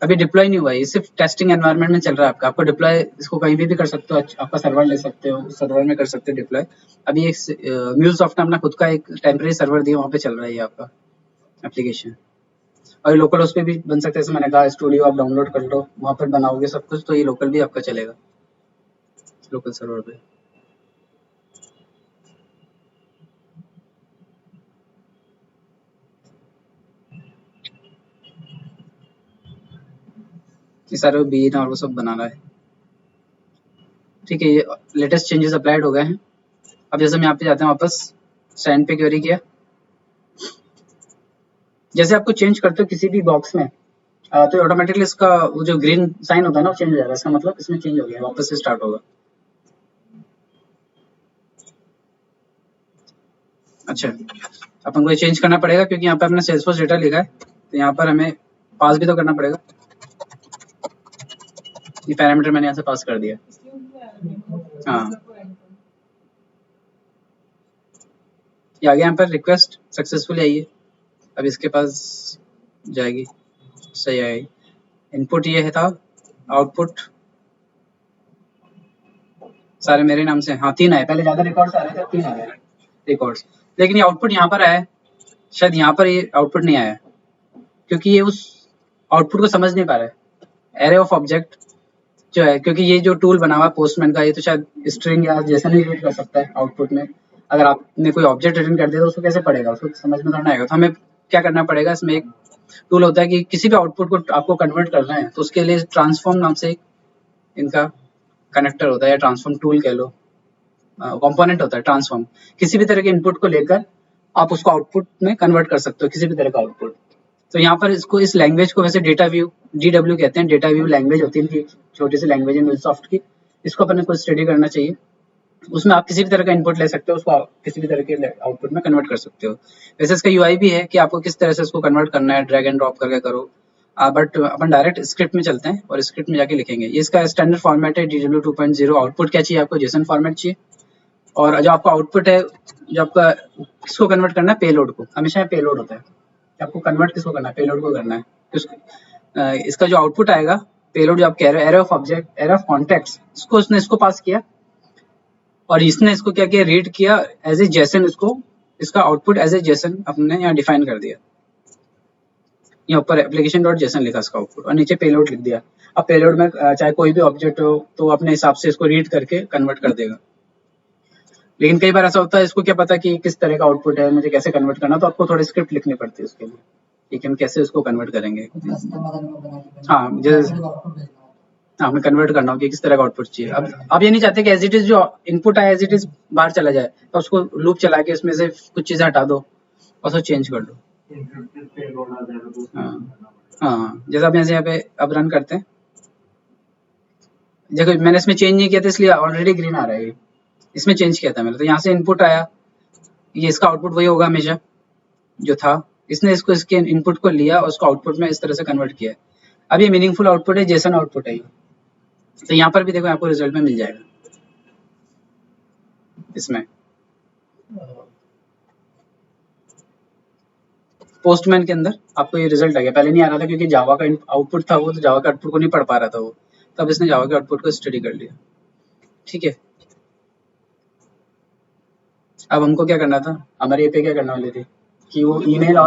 अभी डिप्लॉय नहीं हुआ है, ये सिर्फ टेस्टिंग एनवायरनमेंट में चल रहा है आपका। आपको डिप्लॉय इसको कहीं भी कर सकते हो, आपका सर्वर ले सकते हो, सर्वर में कर सकते हो डिप्लॉय। अभी एक म्यूलसॉफ्ट ने अपना खुद का एक टेम्परेरी सर्वर दिया, वहाँ पे चल रहा है ये आपका एप्लीकेशन। और लोकल उस पर भी बन सकते हैं, जैसे मैंने कहा स्टूडियो आप डाउनलोड कर लो, वहाँ पर बनाओगे सब कुछ, तो ये लोकल भी आपका चलेगा, लोकल सर्वर पे। ये सारे बीन और वो सब बना रहा है। ठीक है, ये लेटेस्ट चेंजेस अप्लाइड हो गए हैं। अब जैसे हम यहाँ पे जाते हैं वापस, सेंड पे क्वेरी किया, जैसे आपको चेंज करते हो किसी भी बॉक्स में तो ऑटोमेटिकली इसका वो जो ग्रीन साइन होता है ना वो चेंज हो जाएगा, इसका मतलब इसमें चेंज हो गया, वापस से स्टार्ट होगा। अच्छा, अपन को ये चेंज करना पड़ेगा क्योंकि यहाँ पे हमने सेल्सफोर्स डेटा लिखा है, तो यहाँ पर हमें पास भी तो करना पड़ेगा। ये पैरामीटर मैंने यहाँ से पास कर दिया। हाँ, ये आ गया यहाँ पर, रिक्वेस्ट सक्सेसफुली आई है। अब इसके पास जाएगी, सही आएगी। इनपुट ये है था, आउटपुट सारे मेरे नाम से, हाँ 3 आए, पहले ज्यादा रिकॉर्ड्स आ रहे थे, 3 आ गए रिकॉर्ड्स, लेकिन ये आउटपुट यहाँ पर आया है, शायद यहाँ पर ये आउटपुट नहीं आया क्योंकि ये उस आउटपुट को समझ नहीं पा रहा है। एरे ऑफ ऑब्जेक्ट जो है, क्योंकि ये जो टूल बना हुआ है पोस्टमैन का, ये तो शायद स्ट्रिंग या जैसा नहीं रीड कर सकता है आउटपुट में। अगर आपने कोई ऑब्जेक्ट रिटर्न कर दिया तो उसको कैसे पढ़ेगा, उसको समझ में थोड़ा आएगा। तो हमें क्या करना पड़ेगा, इसमें एक टूल होता है कि किसी भी आउटपुट को आपको कन्वर्ट करना है तो उसके लिए ट्रांसफॉर्म नाम से इनका कनेक्टर होता है, या ट्रांसफॉर्म टूल कह लो, कंपोनेंट होता है ट्रांसफॉर्म। किसी भी तरह के इनपुट को लेकर आप उसको आउटपुट में कन्वर्ट कर सकते हो, किसी भी तरह का आउटपुट। तो यहाँ पर इसको, इस लैंग्वेज को वैसे डेटा व्यू DW कहते हैं, डेटा व्यू लैंग्वेज होती है इनकी, छोटी सी लैंग्वेज है MuleSoft की। इसको अपन को स्टडी करना चाहिए। उसमें आप किसी भी तरह का इनपुट ले सकते हो, उसको आप किसी भी तरह के आउटपुट में कन्वर्ट कर सकते हो। वैसे इसका UI भी है कि आपको किस तरह से इसको कन्वर्ट करना है, ड्रैग एंड ड्रॉप करके करो। बट अपन डायरेक्ट स्क्रिप्ट में चलते हैं और स्क्रिप्ट में जाके लिखेंगे। ये इसका स्टैंडर्ड फॉर्मेट है DW 2.0। आउटपुट क्या चाहिए आपको, JSON फॉर्मेट चाहिए। और जो आपका आउटपुट है, जो आपका किसको कन्वर्ट करना है, पेलोड को। हमेशा पेलोड होता है, आपको कन्वर्ट किसको करना है, पेलोड को करना है। इसका जो आउटपुट आएगा पेलोड, जो आप कह रहे हो array of object, array of contacts, इसको उसने इसको पास किया और इसने इसको क्या किया, रीड किया एज ए जेसन। इसको, इसका आउटपुट एज ए जेसन अपने यहाँ डिफाइन कर दिया। यहाँ ऊपर एप्लीकेशन डॉट जेसन लिखा इसका आउटपुट और नीचे पेलोड लिख दिया। अब पेलोड में चाहे कोई भी ऑब्जेक्ट हो तो अपने हिसाब से इसको रीड करके कन्वर्ट कर देगा। लेकिन कई बार ऐसा होता है, इसको क्या पता कि किस तरह का आउटपुट है, मुझे कैसे कन्वर्ट करना, तो आपको थोड़ी स्क्रिप्ट लिखनी पड़ती है उसके लिए, ठीक है, हम कैसे उसको कन्वर्ट करेंगे। हाँ, जैसे हाँ, हमें कन्वर्ट करना हो कि किस तरह का आउटपुट चाहिए। अब ये नहीं चाहते कि एज इट इज जो इनपुट आया एज इट इज बाहर चला जाए, तो उसको लूप चला के उसमें से कुछ चीजें हटा दो और उसको चेंज कर दो। हाँ, जैसे अब यहाँ पे अब रन करते हैं, देखो मैंने इसमें चेंज नहीं किया था इसलिए ऑलरेडी ग्रीन आ रहा है। इसमें चेंज किया था मैंने, तो यहाँ से इनपुट आया, ये इसका आउटपुट वही होगा हमेशा जो था। इसने इसको, इसके इनपुट को लिया और उसको आउटपुट में इस तरह से कन्वर्ट किया। अब ये मीनिंगफुल आउटपुट है, जेसन आउटपुट है। तो यहाँ पर भी देखो, आपको रिजल्ट में मिल जाएगा इसमें। पोस्टमैन के अंदर आपको ये रिजल्ट आ गया, पहले नहीं आ रहा था क्योंकि जावा का आउटपुट था वो, तो जावा के आउटपुट को नहीं पढ़ पा रहा था वो, तब इसने जावा के आउटपुट को स्टडी कर लिया। ठीक है, अब हमको क्या करना था, हमारे ये पे क्या करने वाली थी कि वो ईमेल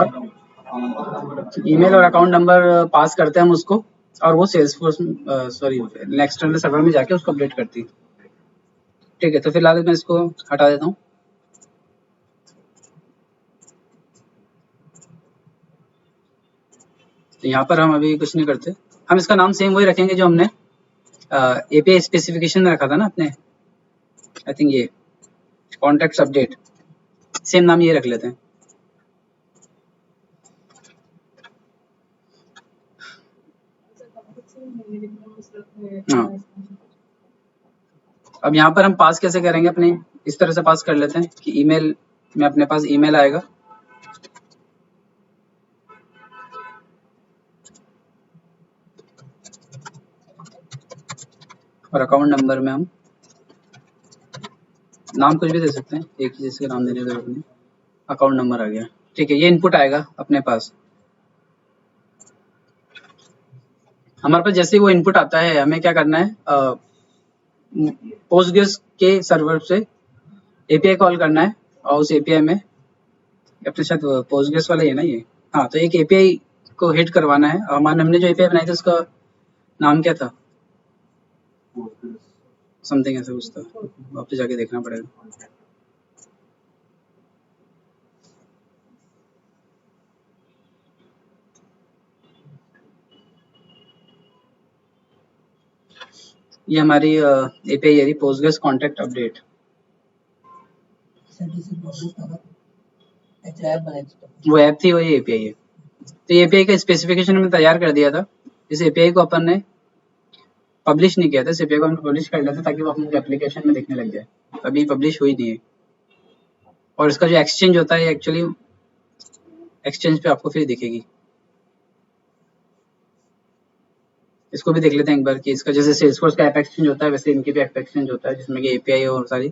और अकाउंट नंबर पास करते हैं हम उसको, और वो सेल्सफोर्स सॉरी एक्सटर्नल सर्वर में जाके उसको अपडेट करती। ठीक है, तो फिलहाल मैं इसको हटा देता हूँ। तो यहाँ पर हम अभी कुछ नहीं करते, हम इसका नाम सेम वही रखेंगे जो हमने API स्पेसिफिकेशन में रखा था ना अपने, आई थिंक ये कॉन्टेक्ट्स अपडेट, सेम नाम ये रख लेते हैं। हाँ, अब यहाँ पर हम पास कैसे करेंगे अपने, इस तरह से पास कर लेते हैं कि ईमेल में अपने पास ईमेल आएगा, और अकाउंट नंबर में हम नाम कुछ भी दे सकते हैं, एक ही जिसका नाम देने की जरूरत नहीं। अकाउंट नंबर आ गया, ठीक है, ये इनपुट आएगा अपने पास। हमारे पास जैसे ही वो इनपुट आता है, हमें क्या करना है, पोस्टग्रेस के सर्वर से API कॉल करना है, और उस API में अपने साथ पोस्टग्रेस वाला ही है ना ये, हाँ, तो एक API को हिट करवाना है। हमने जो API बनाई थी उसका नाम क्या था, समथिंग ऐसा कुछ था, वापस जाके देखना पड़ेगा। ये हमारी API है, पोस्टग्रेस कॉन्टेक्ट अपडेट। वो ऐप थी, वही API है। तो ये API का स्पेसिफिकेशन हमने तैयार कर दिया था। इस API को अपन ने पब्लिश नहीं किया था, इस API को हमने पब्लिश कर लिया था ताकि वो अपने एप्लीकेशन में दिखने लग जाए। अभी पब्लिश हुई नहीं है। और इसका जो एक्सचेंज होता है, एक्चुअली एक्सचेंज पे आपको फिर दिखेगी। इसको भी देख लेते हैं एक बार कि इसका जैसे सेल्सफोर्स का ऐप एक्सचेंज होता है, वैसे इनकी भी ऐप एक्सचेंज होता है, जिसमें कि API और सारी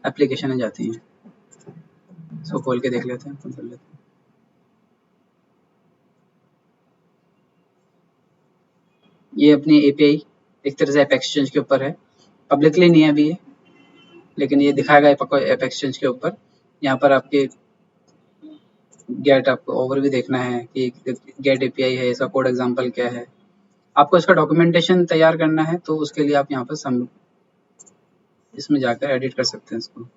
एप्लीकेशन जाती हैं। इसको खोल के देख लेते हैं, कर लेते हैं। ये अपनी API एक तरह से ऐप एक्सचेंज के ऊपर है, पब्लिकली नहीं है अभी ये, लेकिन ये दिखाएगा ऐप एक्सचेंज के ऊपर। यहाँ पर आपके गेट आपको ओवरव्यू देखना है कि गेट एपीआई है, इसका कोड एग्जांपल क्या है, आपको इसका डॉक्यूमेंटेशन तैयार करना है, तो उसके लिए आप यहाँ पर इसमें जाकर एडिट कर सकते हैं इसको।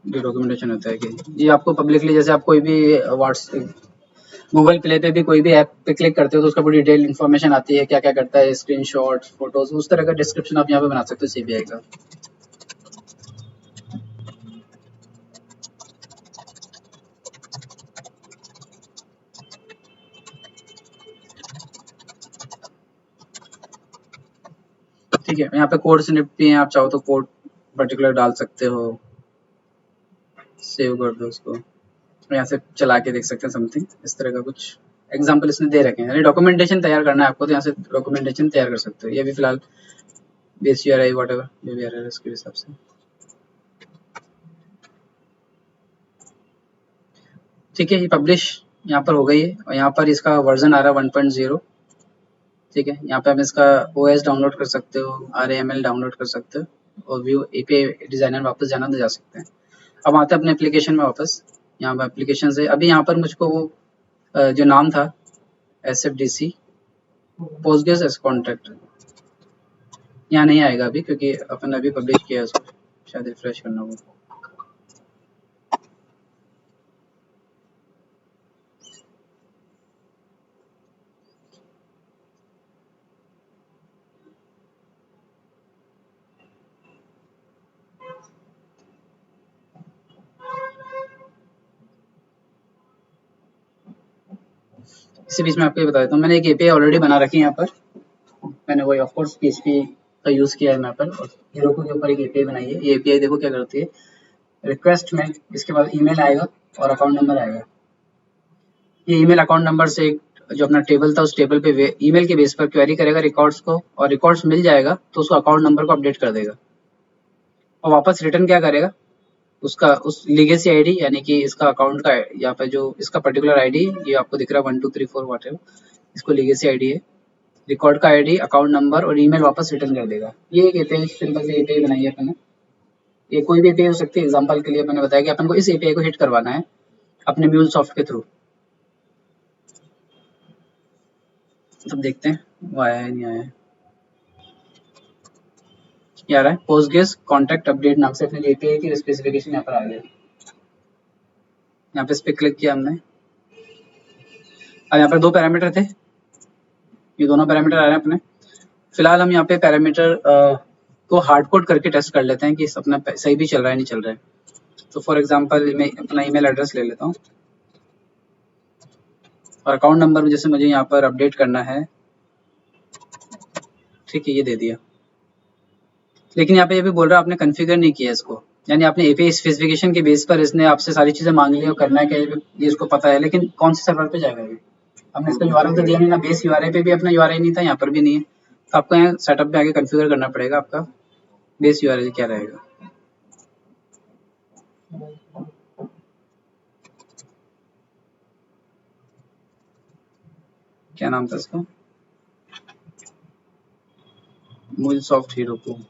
जो डॉक्यूमेंटेशन होता है कि ये आपको पब्लिकली, जैसे आप कोई भी गूगल प्ले पे भी कोई भी ऐप पे क्लिक करते हो तो उसका पूरी डिटेल इन्फॉर्मेशन आती है, क्या क्या करता है, स्क्रीनशॉट, फोटोज, उस तरह का डिस्क्रिप्शन आप यहाँ पे बना सकते हो सीबीआई का। ठीक है, यहाँ पे कोड स्निप भी है, आप चाहो तो कोड पर्टिकुलर डाल सकते हो, सेव कर दो उसको, यहाँ से चला के देख सकते हैं समथिंग इस तरह का कुछ एग्जांपल इसने दे रखे हैं। यानी डॉक्यूमेंटेशन तैयार करना है आपको, तो यहाँ से डॉक्यूमेंटेशन तैयार कर सकते हो। ये भी फिलहाल बेस यूआरआई व्हाटएवर जो भी आ रहा है उसके हिसाब से। ठीक है, ये पब्लिश यहाँ पर हो गई है और यहाँ पर इसका वर्जन आ रहा है 1.0। ठीक है, यहाँ पे आप इसका OS डाउनलोड कर सकते हो, RAML डाउनलोड कर सकते हो और व्यू API डिजाइनर वापस जाना तो जा सकते हैं। अब आते हैं अपने एप्लीकेशन में वापस। यहाँ पर एप्लीकेशन से अभी यहाँ पर मुझको वो जो नाम था SFDC पोस्टग्रेस एज कॉन्टैक्ट, यहाँ नहीं आएगा अभी क्योंकि अपन अभी पब्लिश किया है उसको, शायद रिफ्रेश करना होगा। इसी बीच में आपको ये बता देता हूँ, मैंने एक API ऑलरेडी बना रखी है यहाँ पर। मैंने वही ऑफ कोर्स PHP का यूज किया है यहाँ पर और Heroku के ऊपर एक API बनाई है। ये API देखो क्या करती है, रिक्वेस्ट में इसके बाद ईमेल आएगा और अकाउंट नंबर आएगा। ये ईमेल अकाउंट नंबर से जो अपना टेबल था उस टेबल पे ईमेल के बेस पर क्वेरी करेगा रिकॉर्ड्स को, और रिकॉर्ड्स मिल जाएगा तो उसको अकाउंट नंबर को अपडेट कर देगा और वापस रिटर्न क्या करेगा, उसका उस लीगेसी आईडी, यानी कि इसका अकाउंट का यहाँ पे जो इसका पर्टिकुलर आईडी ये आपको दिख रहा है 1 2 3 4 व्हाटएवर, इसको लीगेसी आईडी है, रिकॉर्ड का आईडी, अकाउंट नंबर और ईमेल वापस रिटर्न कर देगा। ये एक एपीआई सिंपल सी एपीआई बनाई है अपने। ये कोई भी एपीआई हो सकती है, एग्जांपल के लिए मैंने बताया कि अपन को इस एपीआई को हिट करवाना है अपने म्यूलसॉफ्ट के थ्रू। तब देखते हैं वो आया है नहीं आया है। ये आ रहा है पोस्टग्रेस कॉन्टैक्ट अपडेट नाम से अपने एपीआई की स्पेसिफिकेशन यहाँ पर आ गया। यहाँ पे इस पे क्लिक किया हमने और यहाँ पर दो पैरामीटर थे, ये दोनों पैरामीटर आ रहे हैं अपने। फिलहाल हम यहाँ पे पैरामीटर को हार्ड कोड करके टेस्ट कर लेते हैं कि अपना सही भी चल रहा है नहीं चल रहा है। तो फॉर एग्जांपल मैं अपना ईमेल एड्रेस ले लेता हूँ और अकाउंट नंबर जैसे मुझे यहाँ पर अपडेट करना है, ठीक है ये दे दिया। लेकिन यहाँ पे ये भी बोल रहा है आपने कॉन्फ़िगर नहीं किया इसको, यानी आपने एपीआई स्पेसिफिकेशन के बेस पर इसने आपसे सारी चीजें मांग ली और करना है क्या ये इसको पता है, लेकिन कौन से सर्वर पे जाएगा ये, हमने इसका यूआरएल तो दिया नहीं ना, बेस यूआरएल पे भी अपना यूआरएल नहीं था, यहाँ पर भी नहीं है। तो आपको यहाँ सेटअप पे आगे कॉन्फ़िगर करना पड़ेगा आपका बेस यूआरएल क्या रहेगा। क्या नाम था इसका, MuleSoft Heroku।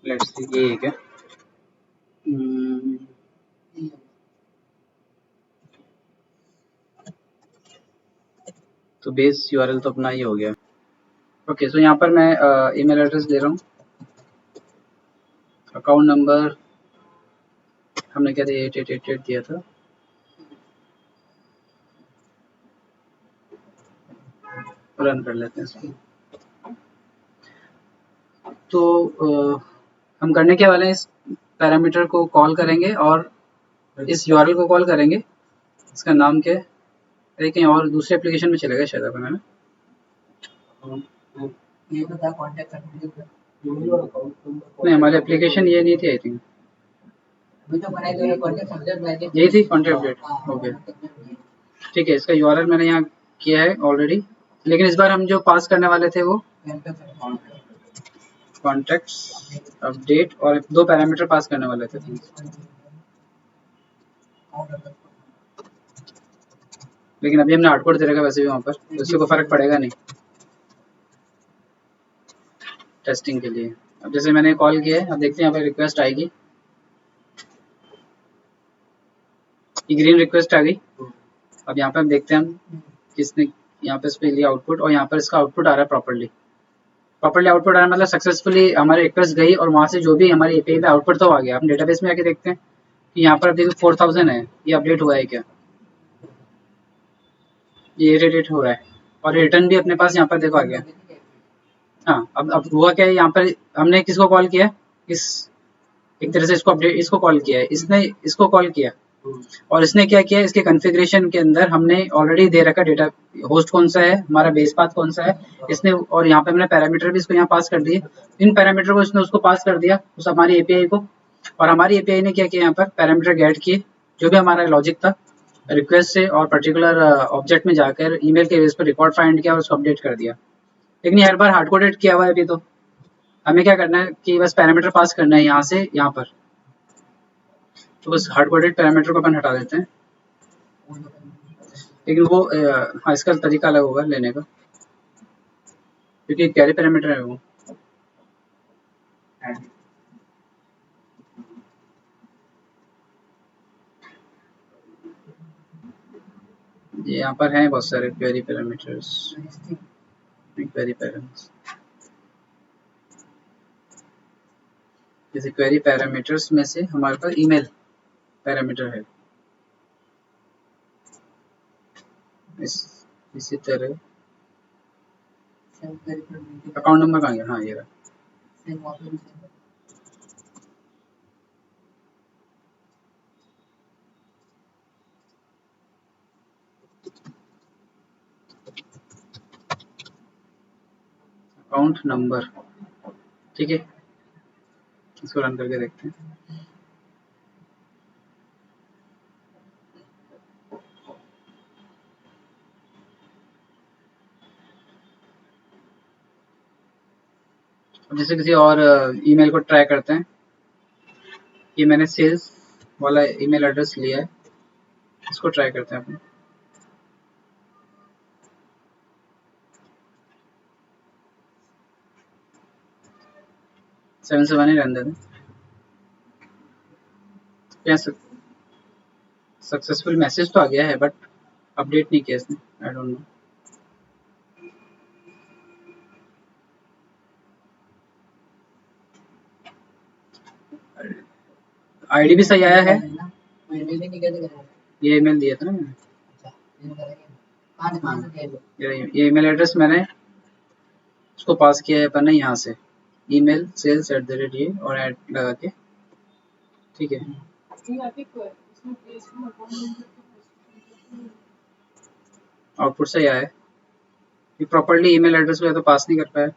लेट्स सी ये है क्या, तो बेस यूआरएल तो अपना ही हो गया। ओके सो यहाँ पर मैं ईमेल एड्रेस दे रहा हूँ, अकाउंट नंबर हमने क्या दिया 8888 दिया था, रन कर लेते हैं इसको। तो हम करने के वाले हैं, इस पैरामीटर को कॉल करेंगे और इस यूआरएल को कॉल करेंगे, इसका नाम क्या है, कहीं और दूसरे एप्लीकेशन में चलेगा शायद अपन, है ना, ये तो था कांटेक्ट करने नहीं हमारी एप्लीकेशन ये नहीं थी आई थिंक, अभी तो बनाई तो कांटेक्ट सब्जेक्ट यही थी कॉन्टैक्ट अपडेट। ओके ठीक है, इसका यूआरएल मैंने यहाँ किया है ऑलरेडी, लेकिन इस बार हम जो पास करने वाले थे वो कॉन्टैक्ट्स अपडेट और दो पैरामीटर पास करने वाले थे। लेकिन अभी हमने हार्डकोड दे रखा है वैसे भी वहाँ पर, तो इससे कोई फर्क पड़ेगा नहीं टेस्टिंग के लिए। अब जैसे मैंने कॉल किया है, अब देखते हैं यहाँ पे रिक्वेस्ट आएगी, ये ग्रीन रिक्वेस्ट आ गई। अब यहाँ पे हम देखते हैं हम किसने यहाँ पे इस पे लिया आउटपुट, और यहाँ पर इसका आउटपुट आ रहा है प्रॉपर्ली आउटपुट आ रहा है, मतलब सक्सेसफुली हमारी रिक्वेस्ट गई और वहाँ से जो भी हमारी एपीआई पे आउटपुट तो आ गया। हम डेटाबेस में आके देखते हैं कि यहाँ पर देखो 4000 है, ये अपडेट हुआ है क्या, ये रेडिएट हो रहा है, और रिटर्न भी अपने पास यहाँ पर देखो आ गया। हाँ, अब हुआ क्या है, यहाँ पर हमने किसको कॉल किया, इस एक तरह से इसको अपडेट, इसको कॉल किया है, इसने इसको कॉल किया, और इसने क्या किया, इसके कॉन्फ़िगरेशन के अंदर हमने ऑलरेडी दे रखा डेटा होस्ट कौन सा है, हमारा बेस पाथ कौन सा है इसने, और यहाँ पे हमने पैरामीटर भी इसको यहाँ पास कर दिए। इन पैरामीटर को इसने उसको पास कर दिया उस हमारी एपीआई को, और हमारी एपीआई ने क्या किया, यहाँ पर पैरामीटर गेट किए, जो भी हमारा लॉजिक था रिक्वेस्ट से, और पर्टिकुलर ऑब्जेक्ट में जाकर ईमेल के बेस पर रिकॉर्ड फाइंड किया और उसको अपडेट कर दिया। लेकिन हर बार हार्ड कोडेड किया हुआ है अभी, तो हमें क्या करना है कि बस पैरामीटर पास करना है यहाँ से यहाँ पर, तो बस हार्ड कोडेड पैरामीटर को अपन हटा देते हैं। लेकिन वो हाँ, इसका तरीका अलग होगा लेने का, क्योंकि कैरी पैरामीटर है वो। ये यहाँ पर हैं बहुत सारे क्वेरी पैरामीटर्स, क्वेरी पैरामीटर्स, जैसे क्वेरी पैरामीटर्स में से हमारे पास ईमेल पैरामीटर है, इसी तरह अकाउंट नंबर कहाँ गया, हाँ ये रहा। अकाउंट नंबर, ठीक है, इसको रन करके देखते हैं। अब जैसे किसी और ईमेल को ट्राई करते हैं, ये मैंने सेल्स वाला ईमेल एड्रेस लिया है, इसको ट्राई करते हैं अपन। सेवन से वन ही रहने देते, सक्सेसफुल मैसेज तो आ गया है बट अपडेट नहीं किया इसने, आई डोंट नो। आईडी भी सही आया है, ये ईमेल दिया था ना मैंने, ये ईमेल एड्रेस मैंने उसको पास किया है अपन ने यहाँ से, ईमेल sales@ ये और ऐड लगा के, ठीक है। आउटपुट सही आया है, ये प्रॉपर्ली ईमेल एड्रेस को तो पास नहीं कर पाया।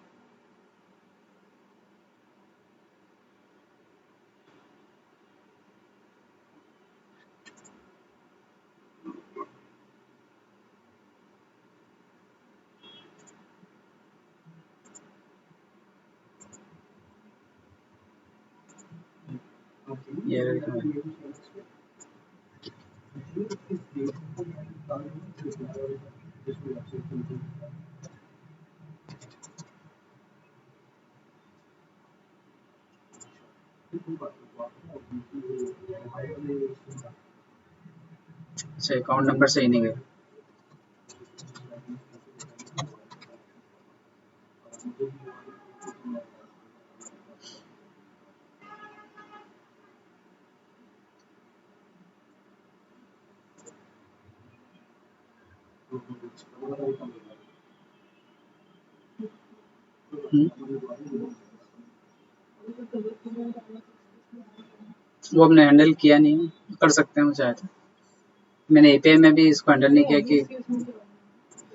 ये अच्छा, अकाउंट नंबर सही नहीं गया। वो हमने हैंडल किया नहीं, कर सकते हैं वो चाहे तो। मैंने एपीआई में भी इसको हैंडल नहीं किया कि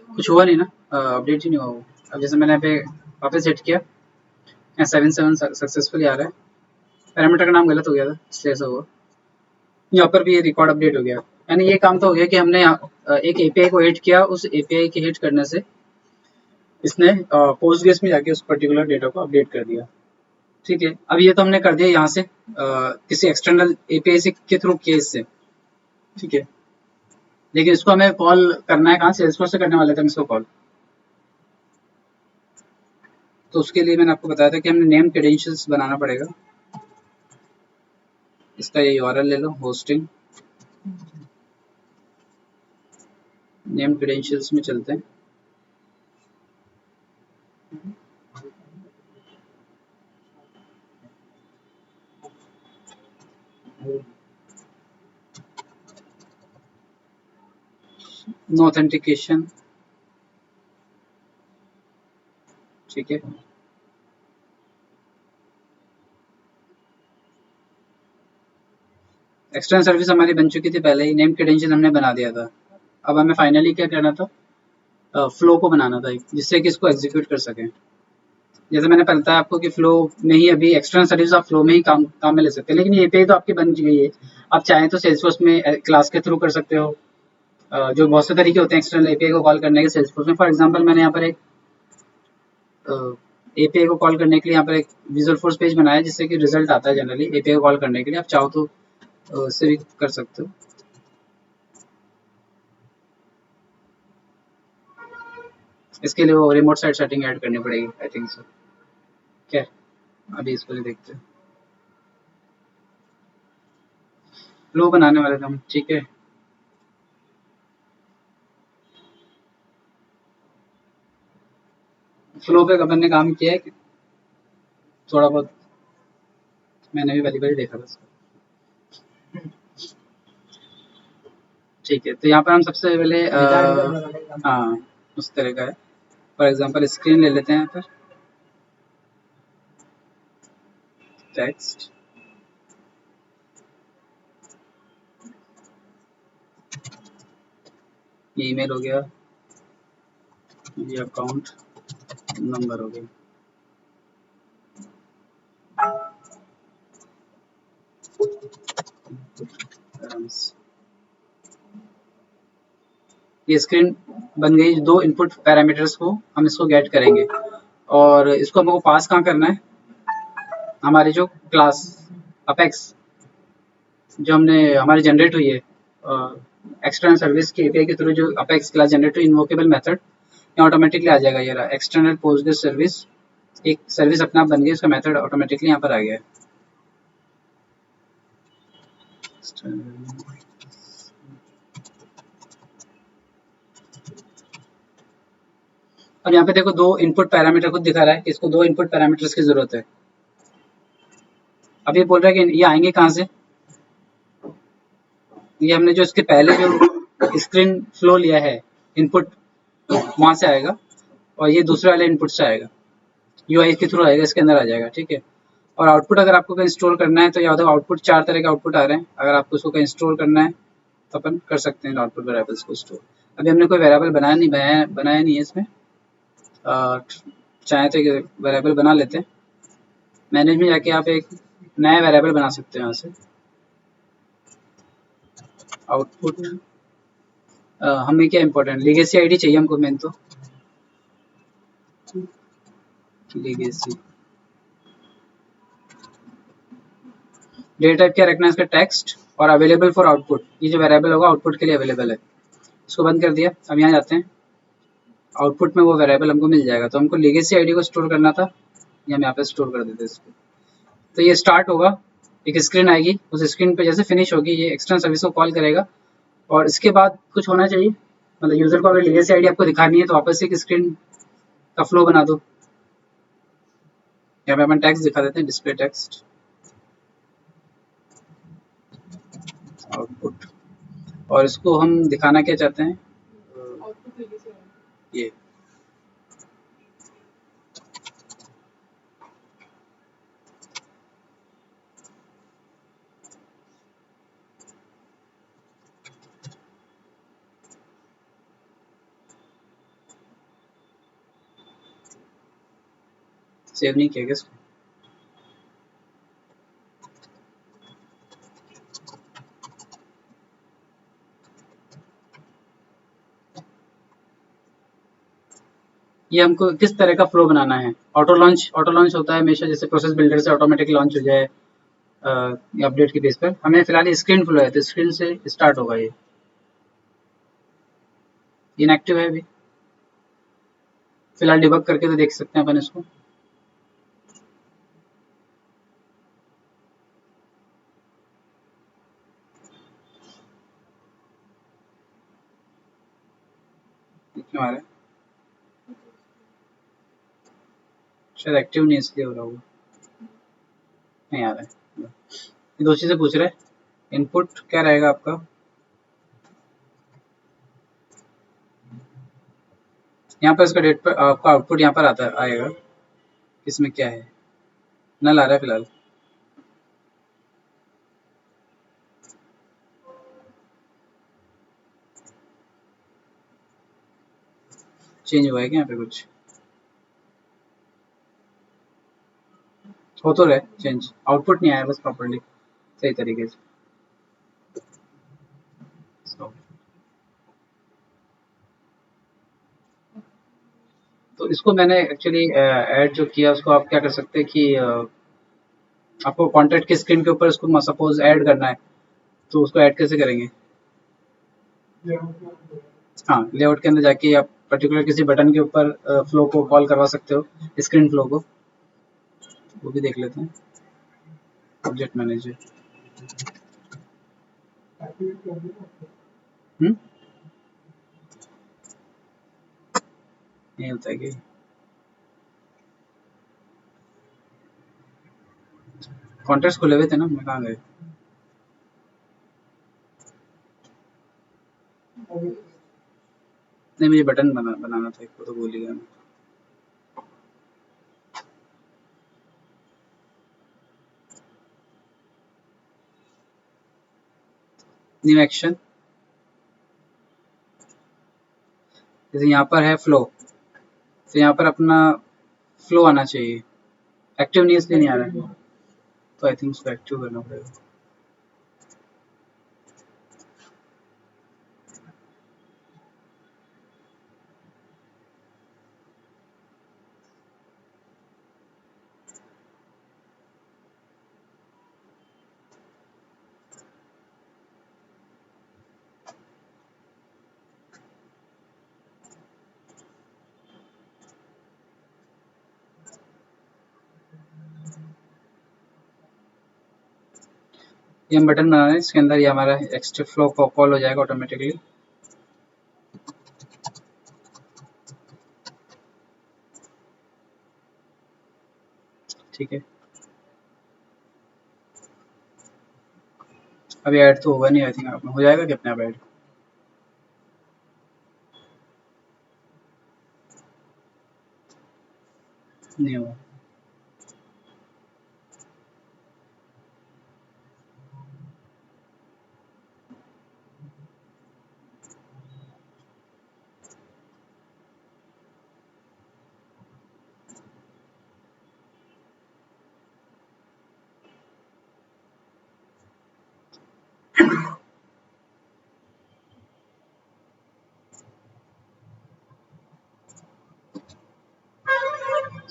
कुछ हुआ नहीं ना, अपडेट ही नहीं हुआ वो। अब जैसे मैंने पे वापस सेट किया, यहाँ 77 सक्सेसफुली आ रहा है, पैरामीटर का नाम गलत हो गया था इसलिए ऐसा हुआ। यहाँ पर भी ये रिकॉर्ड अपडेट हो गया, यानी ये काम तो हो गया कि हमने एक एपीआई को हिट किया, उस एपीआई के हिट करने से इसने पोस्टग्रेस में जाके उस पर्टिकुलर डेटा को अपडेट कर दिया, ठीक है। अब ये तो हमने कर दिया यहाँ से किसी एक्सटर्नल एपीआई से के थ्रू किया इससे, ठीक है, लेकिन इसको हमें कॉल करना है कहाँ, सेल्सफोर्स से करने वाले थे हम इसको कॉल। तो उसके लिए मैंने आपको बताया था कि हमें नेम क्रेडेंशियल्स बनाना पड़ेगा। इसका ये यूआरएल ले लो, होस्टिंग नेम क्रेडेंशियल्स में चलते हैं। नो ऑथेंटिकेशन, ठीक है। एक्सटर्नल सर्विस हमारी बन चुकी थी पहले ही, नेम क्रेडेंशियल हमने बना दिया था। अब हमें फाइनली क्या करना था, फ्लो को बनाना था जिससे कि इसको एग्जीक्यूट कर सकें। जैसे मैंने बताया आपको कि फ्लो में ही अभी एक्सटर्नल सर्विस आप फ्लो में ही काम में ले सकते हैं, लेकिन ये एपीआई तो आपकी बन गई है। आप चाहें तो सेल्सफोर्स में क्लास के थ्रू कर सकते हो। जो बहुत से तरीके होते हैं एक्सटर्नल एपीआई को कॉल करने के सेल्सफोर्स में। फॉर एग्जांपल मैंने यहाँ पर एक एपीआई को कॉल करने के लिए यहाँ पर एक विजुअल फोर्स पेज बनाया है, जिससे कि रिजल्ट आता है जनरली एपीआई को कॉल करने के लिए। आप चाहो तो उससे भी कर सकते हो। इसके लिए वो रिमोट साइट सेटिंग ऐड करनी पड़ेगी आई थिंक सो। क्या अभी इसको भी देखते हैं। फ्लो बनाने वाले थे हम, ठीक है। फ्लो पे अपन ने काम किया है कि थोड़ा बहुत मैंने भी पहली बार देखा बस, ठीक है। तो यहाँ पर हम सबसे पहले हाँ उस तरह का है। फॉर एग्जांपल स्क्रीन ले लेते हैं यहाँ पर, टेक्स्ट, ये ईमेल हो गया, ये अकाउंट नंबर हो गया। ये स्क्रीन बन गई। दो इनपुट पैरामीटर्स को हम इसको गेट करेंगे और इसको हमको पास कहाँ करना है, हमारी जो क्लास अपेक्स जो हमने हमारी जनरेट हुई है एक्सटर्नल सर्विस के एपीआई के थ्रू, जो अपेक्स क्लास जनरेट हुई इन्वोकेबल मेथड, ये ऑटोमेटिकली आ जाएगा। ये रहा एक्सटर्नल पोस्टग्रेस सर्विस, एक सर्विस अपने आप बन गई, उसका मेथड ऑटोमेटिकली यहाँ पर आ गया है। अब यहाँ पे देखो दो इनपुट पैरामीटर खुद दिखा रहा है कि इसको दो इनपुट पैरामीटर्स की जरूरत है। अब ये बोल रहा है कि ये आएंगे कहाँ से, ये हमने जो इसके पहले जो स्क्रीन फ्लो लिया है इनपुट वहां से आएगा और ये दूसरे वाले इनपुट से आएगा, यूआई के थ्रू आएगा, इसके अंदर आ जाएगा, ठीक है। और आउटपुट अगर आपको कहीं इंस्टॉल करना है तो याद हो आउटपुट 4 तरह के आउटपुट आ रहे हैं। अगर आपको उसको कहीं इंस्टॉल करना है तो अपन कर सकते हैं आउटपुट वेरिएबल्स को स्टोर। अभी हमने कोई वेरिएबल बनाया नहीं है इसमें, चाहे तो एक वेरिएबल बना लेते हैं। मैनेज में जाके आप एक नया वेरिएबल बना सकते हैं यहाँ से। आउटपुट हमें क्या इंपॉर्टेंट, लीगेसी आईडी चाहिए हमको मेन तो, लीगेसी। डेटा टाइप क्या रखना है इसका, टेक्स्ट, और अवेलेबल फॉर आउटपुट, ये जो वेरिएबल होगा आउटपुट के लिए अवेलेबल है। इसको बंद कर दिया। अब यहाँ जाते हैं, आउटपुट में वो वेरिएबल हमको मिल जाएगा। तो हमको लीगेसी आईडी को स्टोर करना था, ये हम यहाँ पे स्टोर कर देते हैं इसको। तो ये स्टार्ट होगा, एक स्क्रीन आएगी, उस स्क्रीन पे जैसे फिनिश होगी ये एक्सटर्नल सर्विस को कॉल करेगा और इसके बाद कुछ होना चाहिए, मतलब यूजर को अगर लीगेसी आईडी आपको दिखानी है तो वापस एक स्क्रीन का फ्लो बना दो। यहाँ पे अपन टेक्स्ट दिखा देते हैं, डिस्प्ले टेक्स्ट आउटपुट, और इसको हम दिखाना क्या चाहते हैं, ये सेव नहीं किया इसको। ये हमको किस तरह का फ्लो बनाना है, ऑटो लॉन्च होता है हमेशा, जैसे प्रोसेस बिल्डर से ऑटोमेटिक लॉन्च हो जाए, अपडेट के बेस पर हमें फिलहाल स्क्रीन फ्लो है, तो स्क्रीन से स्टार्ट होगा। ये इनएक्टिव है अभी फिलहाल, डिबग करके तो देख सकते हैं अपन इसको। क्यों आ रहा है? शायद एक्टिव नहीं इसलिए हो रहा होगा, नहीं आ रहा है। ये दो चीजें पूछ रहे हैं, इनपुट क्या रहेगा आपका, यहाँ पर इसका डेट पर आपका आउटपुट यहाँ पर आता आएगा, इसमें क्या है, नल आ रहा है फिलहाल। चेंज हुआ है क्या यहाँ पे कुछ, हो तो रहा है चेंज, आउटपुट नहीं आया बस प्रॉपर्ली सही तरीके से। तो इसको मैंने एक्चुअली ऐड जो किया उसको आप क्या कर सकते हैं कि आपको कॉन्टैक्ट की स्क्रीन के ऊपर उसको सपोज ऐड करना है, तो उसको ऐड कैसे करेंगे? हाँ, लेआउट के अंदर जाके आप पर्टिकुलर किसी बटन के ऊपर फ्लो को कॉल करवा सकते हो, स्क्रीन फ्लो को, वो भी देख लेते हैं। ऑब्जेक्ट मैनेजर नहीं होता है कि कॉन्टेक्ट खुले हुए थे ना, मैं कहाँ गए? नहीं, मुझे बटन बनाना था, एक को तो भूल ही गया मैं। न्यू एक्शन, जैसे यहाँ पर है फ्लो, तो यहाँ पर अपना फ्लो आना चाहिए, एक्टिव नहीं इसलिए नहीं आ रहा है, तो आई थिंक उसको एक्टिव करना पड़ेगा। ये हम बटन बना रहे हैं, इसके अंदर ये हमारा एक्स्ट्रा फ्लो कॉल हो जाएगा ऑटोमेटिकली। ठीक है, अभी ऐड तो होगा नहीं, आई थिंक आप हो जाएगा कि अपने आप ऐड नहीं होगा।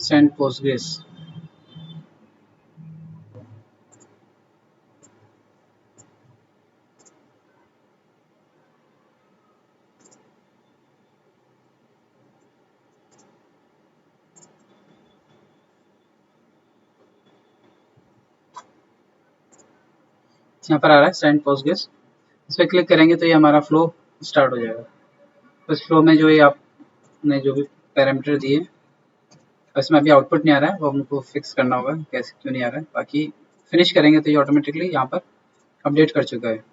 सेंड पोस्टग्रेस, यहाँ पर आ रहा है सेंड पोस्टग्रेस, इस पर क्लिक करेंगे तो ये हमारा फ्लो स्टार्ट हो जाएगा। तो इस फ्लो में जो ये आपने जो भी पैरामीटर दिए, इसमें अभी आउटपुट नहीं आ रहा है, वो हमको फिक्स करना होगा कैसे क्यों नहीं आ रहा है। बाकी फिनिश करेंगे तो ये ऑटोमेटिकली यहाँ पर अपडेट कर चुका है,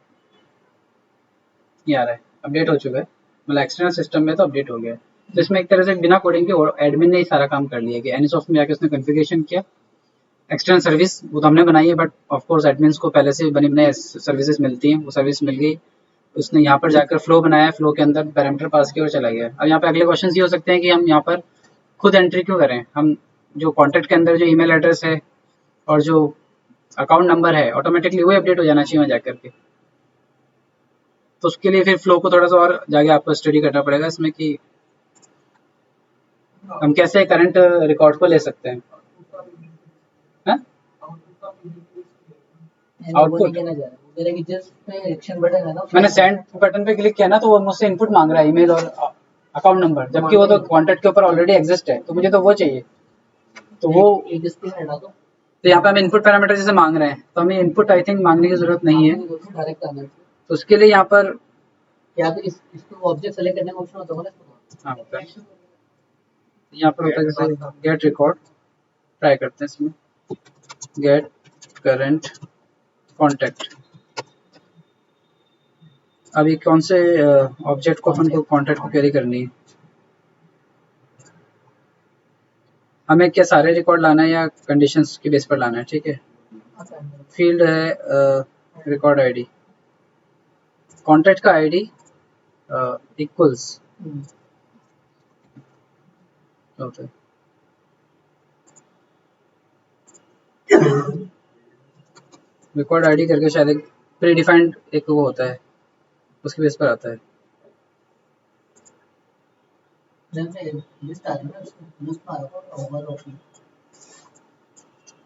ये आ रहा है अपडेट हो चुका है, मतलब एक्सटर्नल सिस्टम में तो अपडेट हो गया है। तो इसमें एक तरह से बिना कोडिंग के एडमिन ने ही सारा काम कर लिया कि एनीसॉफ्ट में जाके उसने कॉन्फ़िगरेशन किया, एक्सटर्नल सर्विस वो तो हमने बनाई है, बट ऑफ कोर्स एडमिन्स को पहले से बनी बनाई सर्विसेज मिलती हैं, वो सर्विस मिल गई, उसने यहाँ पर जाकर फ्लो बनाया, फ्लो के अंदर पैरामीटर पास किया और चला गया। अब यहाँ पे अगले क्वेश्चन ये हो सकते हैं कि हम यहाँ पर खुद एंट्री क्यों करें, हम जो कॉन्टैक्ट के अंदर जो ईमेल एड्रेस है और जो अकाउंट नंबर है ऑटोमेटिकली वो अपडेट हो जाना चाहिए वहाँ जाकर के। तो उसके लिए फिर फ्लो को थोड़ा सा और जाके आपको स्टडी करना पड़ेगा इसमें कि हम कैसे करंट रिकॉर्ड को ले सकते हैं। हाँ? आउटपुट कहना चाह रहा है, मेरे की जस्ट पे रिएक्शन बटन है ना, मैंने सेंड बटन पे क्लिक किया ना तो वो मुझसे इनपुट मांग रहा है, ईमेल और अकाउंट नंबर, जबकि वो तो कॉन्टैक्ट के ऊपर ऑलरेडी एग्जिस्ट है, तो मुझे तो वो चाहिए। तो वो एक स्क्रीन हटा दो, तो यहाँ पे हमें इनपुट पैरामीटर जैसे मांग रहे हैं, तो हमें इनपुट आई थिंक मांगने की जरूरत नहीं है। डायरेक्ट आना चाहिए। तो उसके लिए यहाँ पर या तो इसको ऑब्जेक्ट सेलेक्ट करने का ऑप्शन होता होगा ना, हाँ होता है, यहाँ पर होता है जैसे गेट रिकॉर्ड, ट्राई करते हैं इसमें, गेट करंट कॉन्टैक्ट। अभी कौन से ऑब्जेक्ट को अपन को कॉन्टैक्ट को क्वेरी करनी है, हमें क्या सारे रिकॉर्ड लाना है या कंडीशंस के बेस पर लाना है? ठीक है, फील्ड है रिकॉर्ड आईडी, कॉन्टैक्ट का आईडी इक्वल्स होता है रिकॉर्ड आईडी करके, शायद एक प्री डिफाइंड एक वो होता है, उसके बेस पर आता है।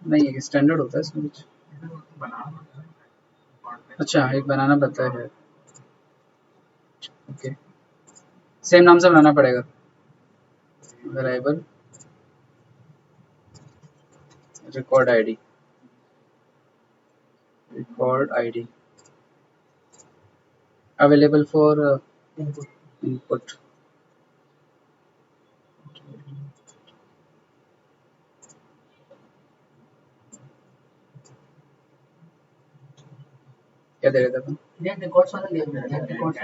नहीं एक स्टैंडर्ड होता है इसमें कुछ, अच्छा एक बनाना पड़ता है, ओके सेम नाम से बनाना पड़ेगा, variable record ID available for input. क्या दे रहे थे अपन? रिकॉर्ड्स वाला ले records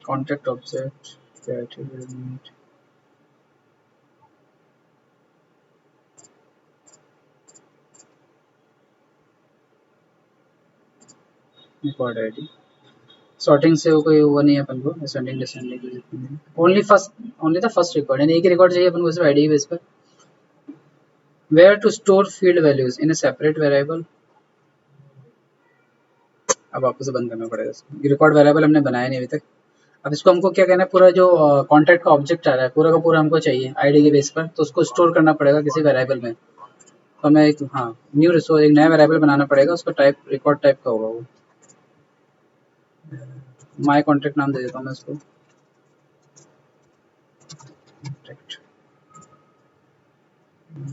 Contact object created element record ID sorting से कोई वो नहीं है अपन को, ascending descending, only the first record, यानी एक ही रिकॉर्ड चाहिए अपन को सिर्फ आईडी बेस पर। Where to store field values in a separate variable, अब आपको से बंद करना पड़ेगा इसको, रिकॉर्ड वेरिएबल हमने बनाया नहीं अभी तक। अब इसको हमको क्या कहना है, पूरा जो कॉन्टैक्ट का ऑब्जेक्ट आ रहा है पूरा का पूरा हमको चाहिए आईडी के बेस पर, तो उसको स्टोर करना पड़ेगा किसी वेरिएबल में। तो हमें एक न्यू रिसोर्स, एक नया वेरिएबल बनाना पड़ेगा, उसका टाइप रिकॉर्ड टाइप का होगा वो, माय कॉन्टैक्ट नाम दे देता हूँ मैं इसको,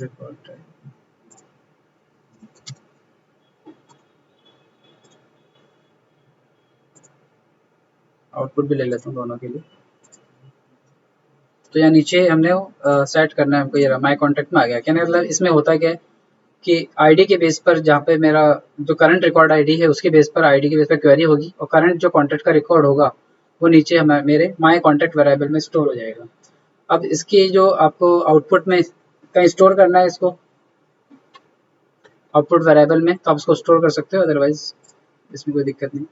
रिकॉर्ड टाइप। आउटपुट भी ले लेता हूँ दोनों के लिए। तो यहाँ नीचे हमने वो सेट करना है हमको, ये माय कॉन्टैक्ट में आ गया। क्या मतलब इसमें होता क्या है कि आईडी के बेस पर, जहाँ पे मेरा जो करंट रिकॉर्ड आईडी है उसके बेस पर, आईडी के बेस पर क्वेरी होगी, और करंट जो कॉन्टैक्ट का रिकॉर्ड होगा वो नीचे मेरे माय कॉन्टैक्ट वेरिएबल में स्टोर हो जाएगा। अब इसकी जो आपको आउटपुट में कहीं स्टोर करना है इसको आउटपुट वेरिएबल में, तो आप उसको स्टोर कर सकते हो, अदरवाइज इसमें कोई दिक्कत नहीं।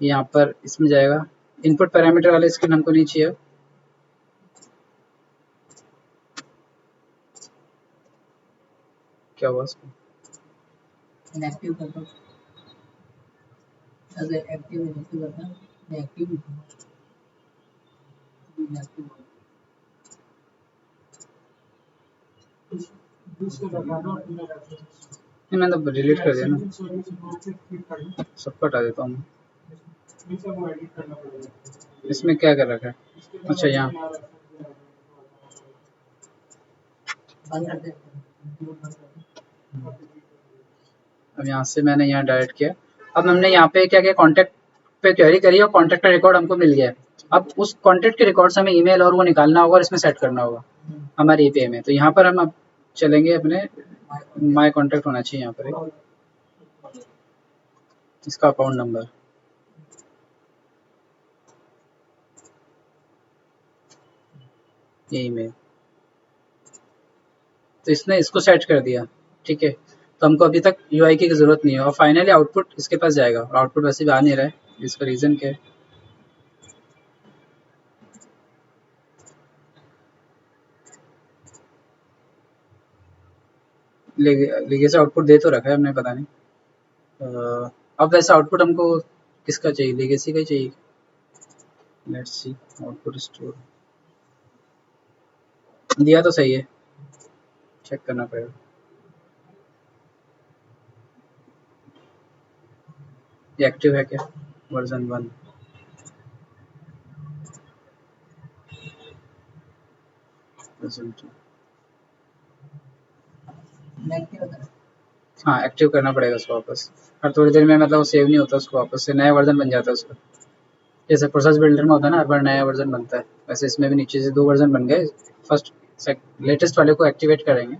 यहाँ पर इसमें जाएगा, इनपुट पैरामीटर वाले स्क्रीन हमको नहीं चाहिए, क्या हुआ उसको इनएक्टिव कर दो, अगर एक्टिव इनएक्टिव करना है, एक्टिव इनएक्टिव नहीं, मैंने तो डिलीट कर दिया ना, सबको हटा देता हूँ। इसमें क्या कर रखा है, अच्छा यहाँ बंद कर दे। अब यहाँ से मैंने यहाँ डायरेक्ट किया। अब हमने यहाँ पे क्या किया, कॉन्टैक्ट पे क्वेरी करी और कॉन्टैक्ट का रिकॉर्ड हमको मिल गया। अब उस कॉन्टैक्ट के रिकॉर्ड से हमें ईमेल और वो निकालना होगा और इसमें सेट करना होगा हमारे एपीआई में। तो यहाँ पर हम अब चलेंगे अपने माय कॉन्टैक्ट होना चाहिए यहाँ पर इसका अकाउंट नंबर, ये ईमेल, तो इसने इसको सेट कर दिया। ठीक है, तो हमको अभी तक यूआई की जरूरत नहीं है, और फाइनली आउटपुट इसके पास जाएगा, और आउटपुट वैसे भी आ नहीं रहा है, इसका रीजन क्या है, लेगे से आउटपुट दे तो रखा है हमने, पता नहीं अब वैसे आउटपुट हमको किसका चाहिए, लेगेसी का ही चाहिए। लेट्स सी आउटपुट स्टोर दिया तो सही है, चेक करना पड़ेगा। ये एक्टिव है क्या, वर्जन 1 वर्जन 2। नेगेटिव होता है। हाँ एक्टिव करना पड़ेगा उसको वापस, हर थोड़ी देर में मतलब सेव नहीं होता उसको, वापस से नया वर्जन बन जाता है उसका। जैसे प्रोसेस बिल्डर में होता है ना, हर बार नया वर्जन बनता है, वैसे इसमें भी नीचे से 2 वर्जन बन गए। फर्स्ट लेटेस्ट वाले को एक्टिवेट करेंगे।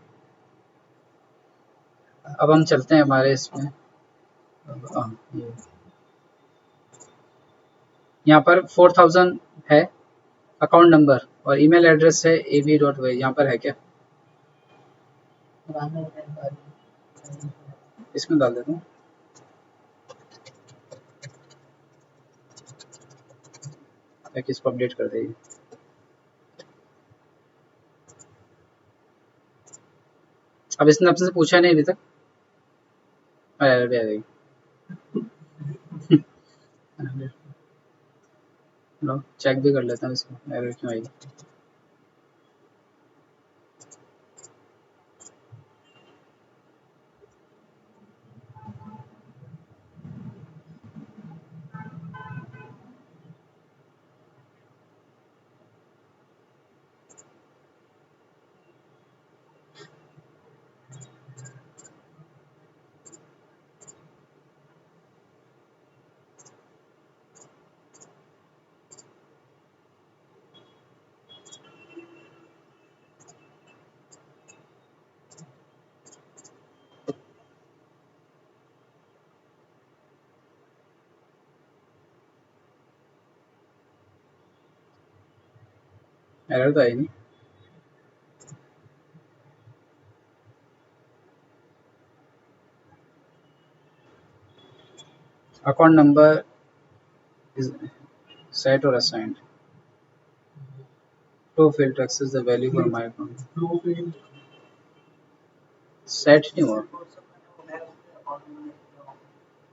अब हम चलते हैं हमारे इसमें, यहाँ पर 4000 है अकाउंट नंबर और ईमेल एड्रेस है ab.way, यहाँ पर है क्या, इसमें डाल देता हूँ। ताकि इसको अपडेट कर देगी। अब इसने आपसे पूछा नहीं अभी तक, एरर भी आ गई। लो चेक भी कर लेता हूँ इसको, एरर क्यों आएगी। एरर तो आई नहीं। Account number is set or assigned to fail to access the value for my account। Set नहीं हुआ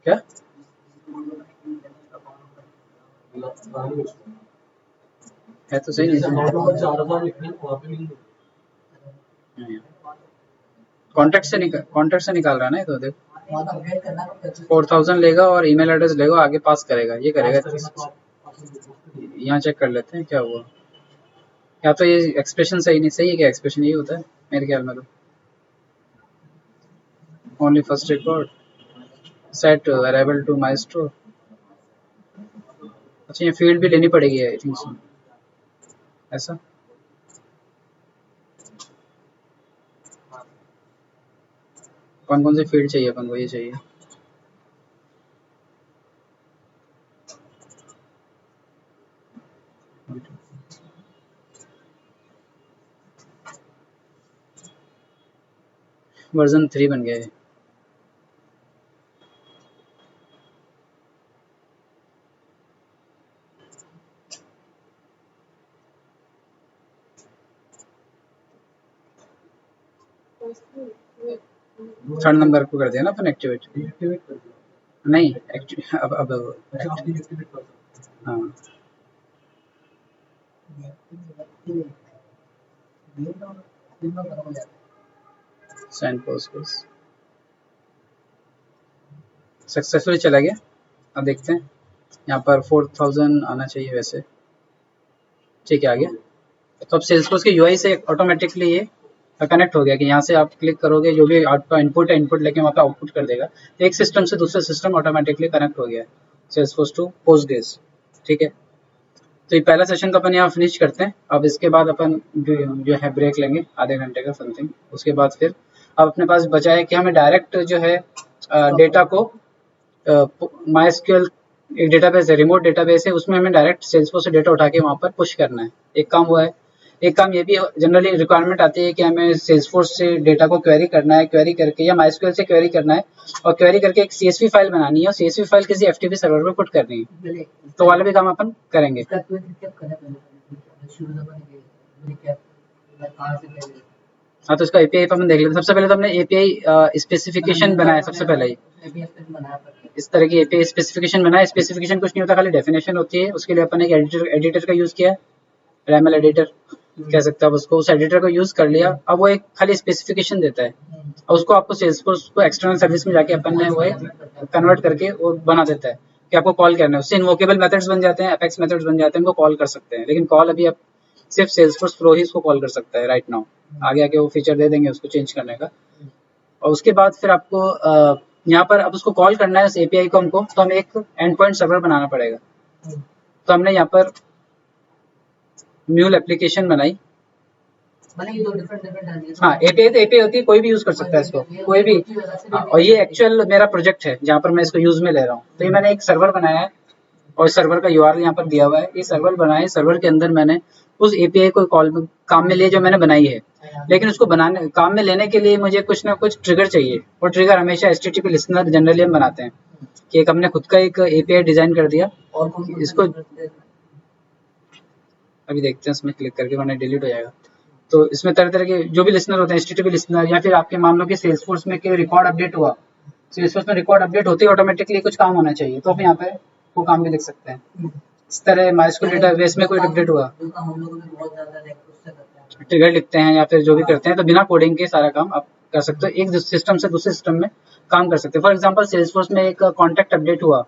क्या, है तो सही नहीं। कॉन्टैक्ट से निकाल रहा है ना ये तो, देख 4000 लेगा और ईमेल एड्रेस लेगा, आगे पास करेगा, ये करेगा। यहाँ चेक कर लेते हैं क्या हुआ, या तो ये एक्सप्रेशन सही नहीं, सही है क्या एक्सप्रेशन, यही होता है मेरे ख्याल में तो। Only first record set arrival to my store. अच्छा ये फील्ड भी लेनी पड़ेगी आई थिंक सो, ऐसा। कौन कौन से फील्ड चाहिए अपन को, ये चाहिए। वर्जन 3 बन गया है। थर्ड नंबर को कर दिया ना अपन एक्टिवेट, नहीं एक्टिव अब हाँ सेंड पोस्ट सक्सेसफुली चला गया। अब देखते हैं यहाँ पर 4000 आना चाहिए वैसे, ठीक है आ गया। तो अब सेल्सफोर्स के यूआई से ऑटोमेटिकली ये कनेक्ट हो गया कि यहाँ से आप क्लिक करोगे, जो भी आपका इनपुट है, इनपुट लेके वहाँ पे आउटपुट कर देगा। एक सिस्टम से दूसरे सिस्टम ऑटोमेटिकली कनेक्ट हो गया सेल्सफोर्स टू पोस्टग्रेस, ठीक है। तो ये पहला सेशन का अपन यहाँ फिनिश करते हैं। अब इसके बाद अपन जो है ब्रेक लेंगे आधे घंटे का समथिंग। उसके बाद फिर अब अपने पास बचा है कि हमें डायरेक्ट जो है डेटा को MySQL एक डेटाबेस है, रिमोट डेटाबेस है, उसमें हमें डायरेक्ट सेल्सफोर्स से डेटा उठा के वहाँ पर पुश करना है। एक काम हुआ है। एक काम ये भी जनरली रिक्वायरमेंट आती है कि हमें सेल्सफोर्स से डेटा को क्वेरी करना है, क्वेरी करके या MySQL से क्वेरी करना है और क्वेरी करके एक CSV फाइल बनानी है और CSV फाइल किसी FTP सर्वर पे पुट करनी है। तो वाला भी काम अपन करेंगे। हाँ तो इसका API अपन देख लेते हैं। सबसे पहले तो हमने API स्पेसिफिकेशन बनाया सबसे पहले ही। इस तरह की एपीआई स्पेसिफिकेशन बनाया। स्पेसिफिकेशन कुछ नहीं होता, खाली डेफिनेशन होती है। उसके लिए अपन एक एडिटर का यूज़ किया, रैमल एडिटर कह सकते हैं आप उसको। उस एडिटर को यूज़ कर लिया। अब वो एक खाली स्पेसिफिकेशन देता है और उसको आपको सेल्सफोर्स को एक्सटर्नल सर्विस में जाके अपन ने वो कन्वर्ट करके वो बना देता है कि आपको कॉल करना है। उससे इन्वोकेबल मेथड्स बन जाते हैं, एपेक्स मेथड्स बन जाते हैं, उनको कॉल कर सकते हैं। लेकिन कॉल अभी आप सिर्फ सेल्सफोर्स प्रो ही उसको कॉल कर सकता है राइट नाउ। आगे आके वो फीचर दे देंगे उसको चेंज करने का। और उसके बाद फिर आपको यहाँ पर अब उसको कॉल करना है उस एपीआई को हमको, तो हमें एक एंड पॉइंट सर्वर बनाना पड़ेगा। तो हमने यहाँ पर म्यूल एप्लीकेशन बनाई। हाँ, एपीआई तो एपीआई होती है, कोई भी यूज कर सकता है इसको, कोई भी। हाँ, और ये एक्चुअल मेरा प्रोजेक्ट है जहाँ पर मैं इसको यूज में ले रहा हूँ। तो ये मैंने एक सर्वर बनाया है और सर्वर का यूआरएल यहाँ पर दिया हुआ है। ये सर्वर बनाए, सर्वर के अंदर मैंने उस एपीआई को कॉल काम में लिए जो मैंने बनाई है। लेकिन उसको बनाने काम में लेने के लिए मुझे कुछ ना कुछ ट्रिगर चाहिए, और ट्रिगर हमेशा एचटीटीपी लिसनर जनरली हम बनाते हैं कि एक हमने खुद का एक एपीआई डिजाइन कर दिया। और इसको अभी देखते हैं, इसमें क्लिक करके वरना डिलीट हो जाएगा। तो इसमें तरह तरह के जो भी लिसनर होते हैं, एचटीटीपी लिसनर, या फिर आपके मान लो कि सेल्सफोर्स में कोई रिकॉर्ड अपडेट हुआ, सेल्सफोर्स में रिकॉर्ड अपडेट होते ही ऑटोमेटिकली कुछ काम होना चाहिए, तो आप यहाँ पे वो काम भी लिख सकते हैं। इस तरह माइस्क्यूल डेटाबेस में कोई अपडेट हुआ, ट्रिगर लिखते हैं या फिर जो भी करते हैं, तो बिना कोडिंग के सारा काम आप कर सकते हो। एक सिस्टम से दूसरे सिस्टम में काम कर सकते हैं। फॉर एग्जांपल सेल्सफोर्स में एक कॉन्टैक्ट अपडेट हुआ,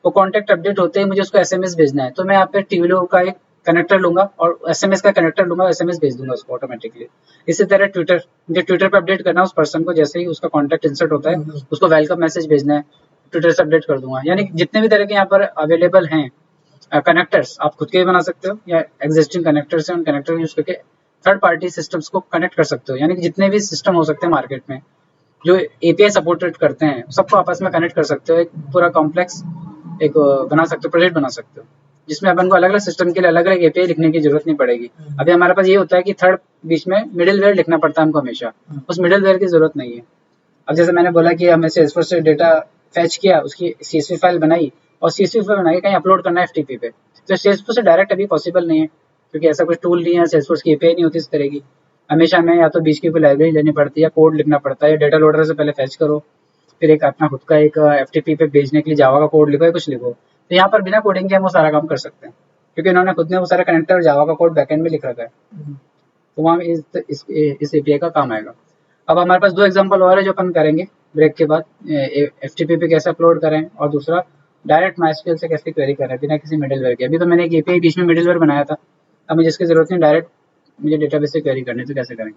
तो कॉन्टैक्ट अपडेट होते ही मुझे उसको एसएमएस भेजना है, तो मैं यहाँ पे टीवीलो का एक कनेक्टर लूंगा और एसएमएस का कनेक्टर लूंगा, एसएमएस भेज दूंगा उसको ऑटोमेटिकली। इसी तरह ट्विटर, मुझे ट्विटर पे अपडेट करना है उस पर्सन को, जैसे ही उसका कॉन्टैक्ट इंसर्ट होता है उसको वेलकम मैसेज भेजना है, ट्विटर से अपडेट कर दूंगा। यानी जितने भी तरह के यहाँ पर अवेलेबल हैं कनेक्टर्स, आप खुद के भी बना सकते हो या एग्जिस्टिंग कनेक्टर्स हैं, उन कनेक्टर यूज करके थर्ड पार्टी सिस्टम्स को कनेक्ट कर सकते हो। यानी कि जितने भी सिस्टम हो सकते हैं मार्केट में जो एपीआई सपोर्टेड करते हैं, सबको आपस में कनेक्ट कर सकते हो। एक पूरा कॉम्प्लेक्स एक बना सकते हो, प्रोजेक्ट बना सकते हो, जिसमें अपन को अलग अलग सिस्टम के लिए अलग अलग एपीआई लिखने की जरूरत नहीं पड़ेगी। अभी हमारे पास ये होता है कि थर्ड बीच में मिडिलवेयर लिखना पड़ता है हमको हमेशा, उस मिडिलवेयर की जरूरत नहीं है। अब जैसे मैंने बोला कि हमें सेल्सफोर्स से डेटा फैच किया, उसकी सीएसवी फाइल बनाई और सीएसवी फाइल बनाई कहीं अपलोड करना है एफटीपी पे, तो सेल्सफोर्स से डायरेक्ट अभी पॉसिबल नहीं है, क्योंकि ऐसा कुछ टूल नहीं है, सेल्सफोर्स की एपीआई नहीं होती इस तरह की। हमेशा हमें या तो बीच की कोई लाइब्रेरी लेनी पड़ती है या कोड लिखना पड़ता है, या डेटा लोडर से पहले फैच करो, फिर एक अपना खुद का एक एफटीपी पे भेजने के लिए जावा का कोड लिखो या कुछ लिखो। तो यहाँ पर बिना कोडिंग के हम वो सारा काम कर सकते हैं, क्योंकि इन्होंने खुद ने वो सारा कनेक्टर जावा का कोड बैकएंड में लिख रखा है। तो वहाँ इस एपीआई का काम आएगा। अब हमारे पास दो एग्जांपल और है जो अपन करेंगे ब्रेक के बाद, एफटीपी पे कैसे अपलोड करें और दूसरा डायरेक्ट माइस्क्यूएल से कैसे क्वेरी करें बिना किसी मिडिलवेयर के। अभी तो मैंने एक एपीआई बीच में मिडिलवेयर बनाया था, अब मुझे इसकी जरूरत नहीं, डायरेक्ट मुझे डेटाबेस से क्वेरी करनी, तो कैसे करेंगे।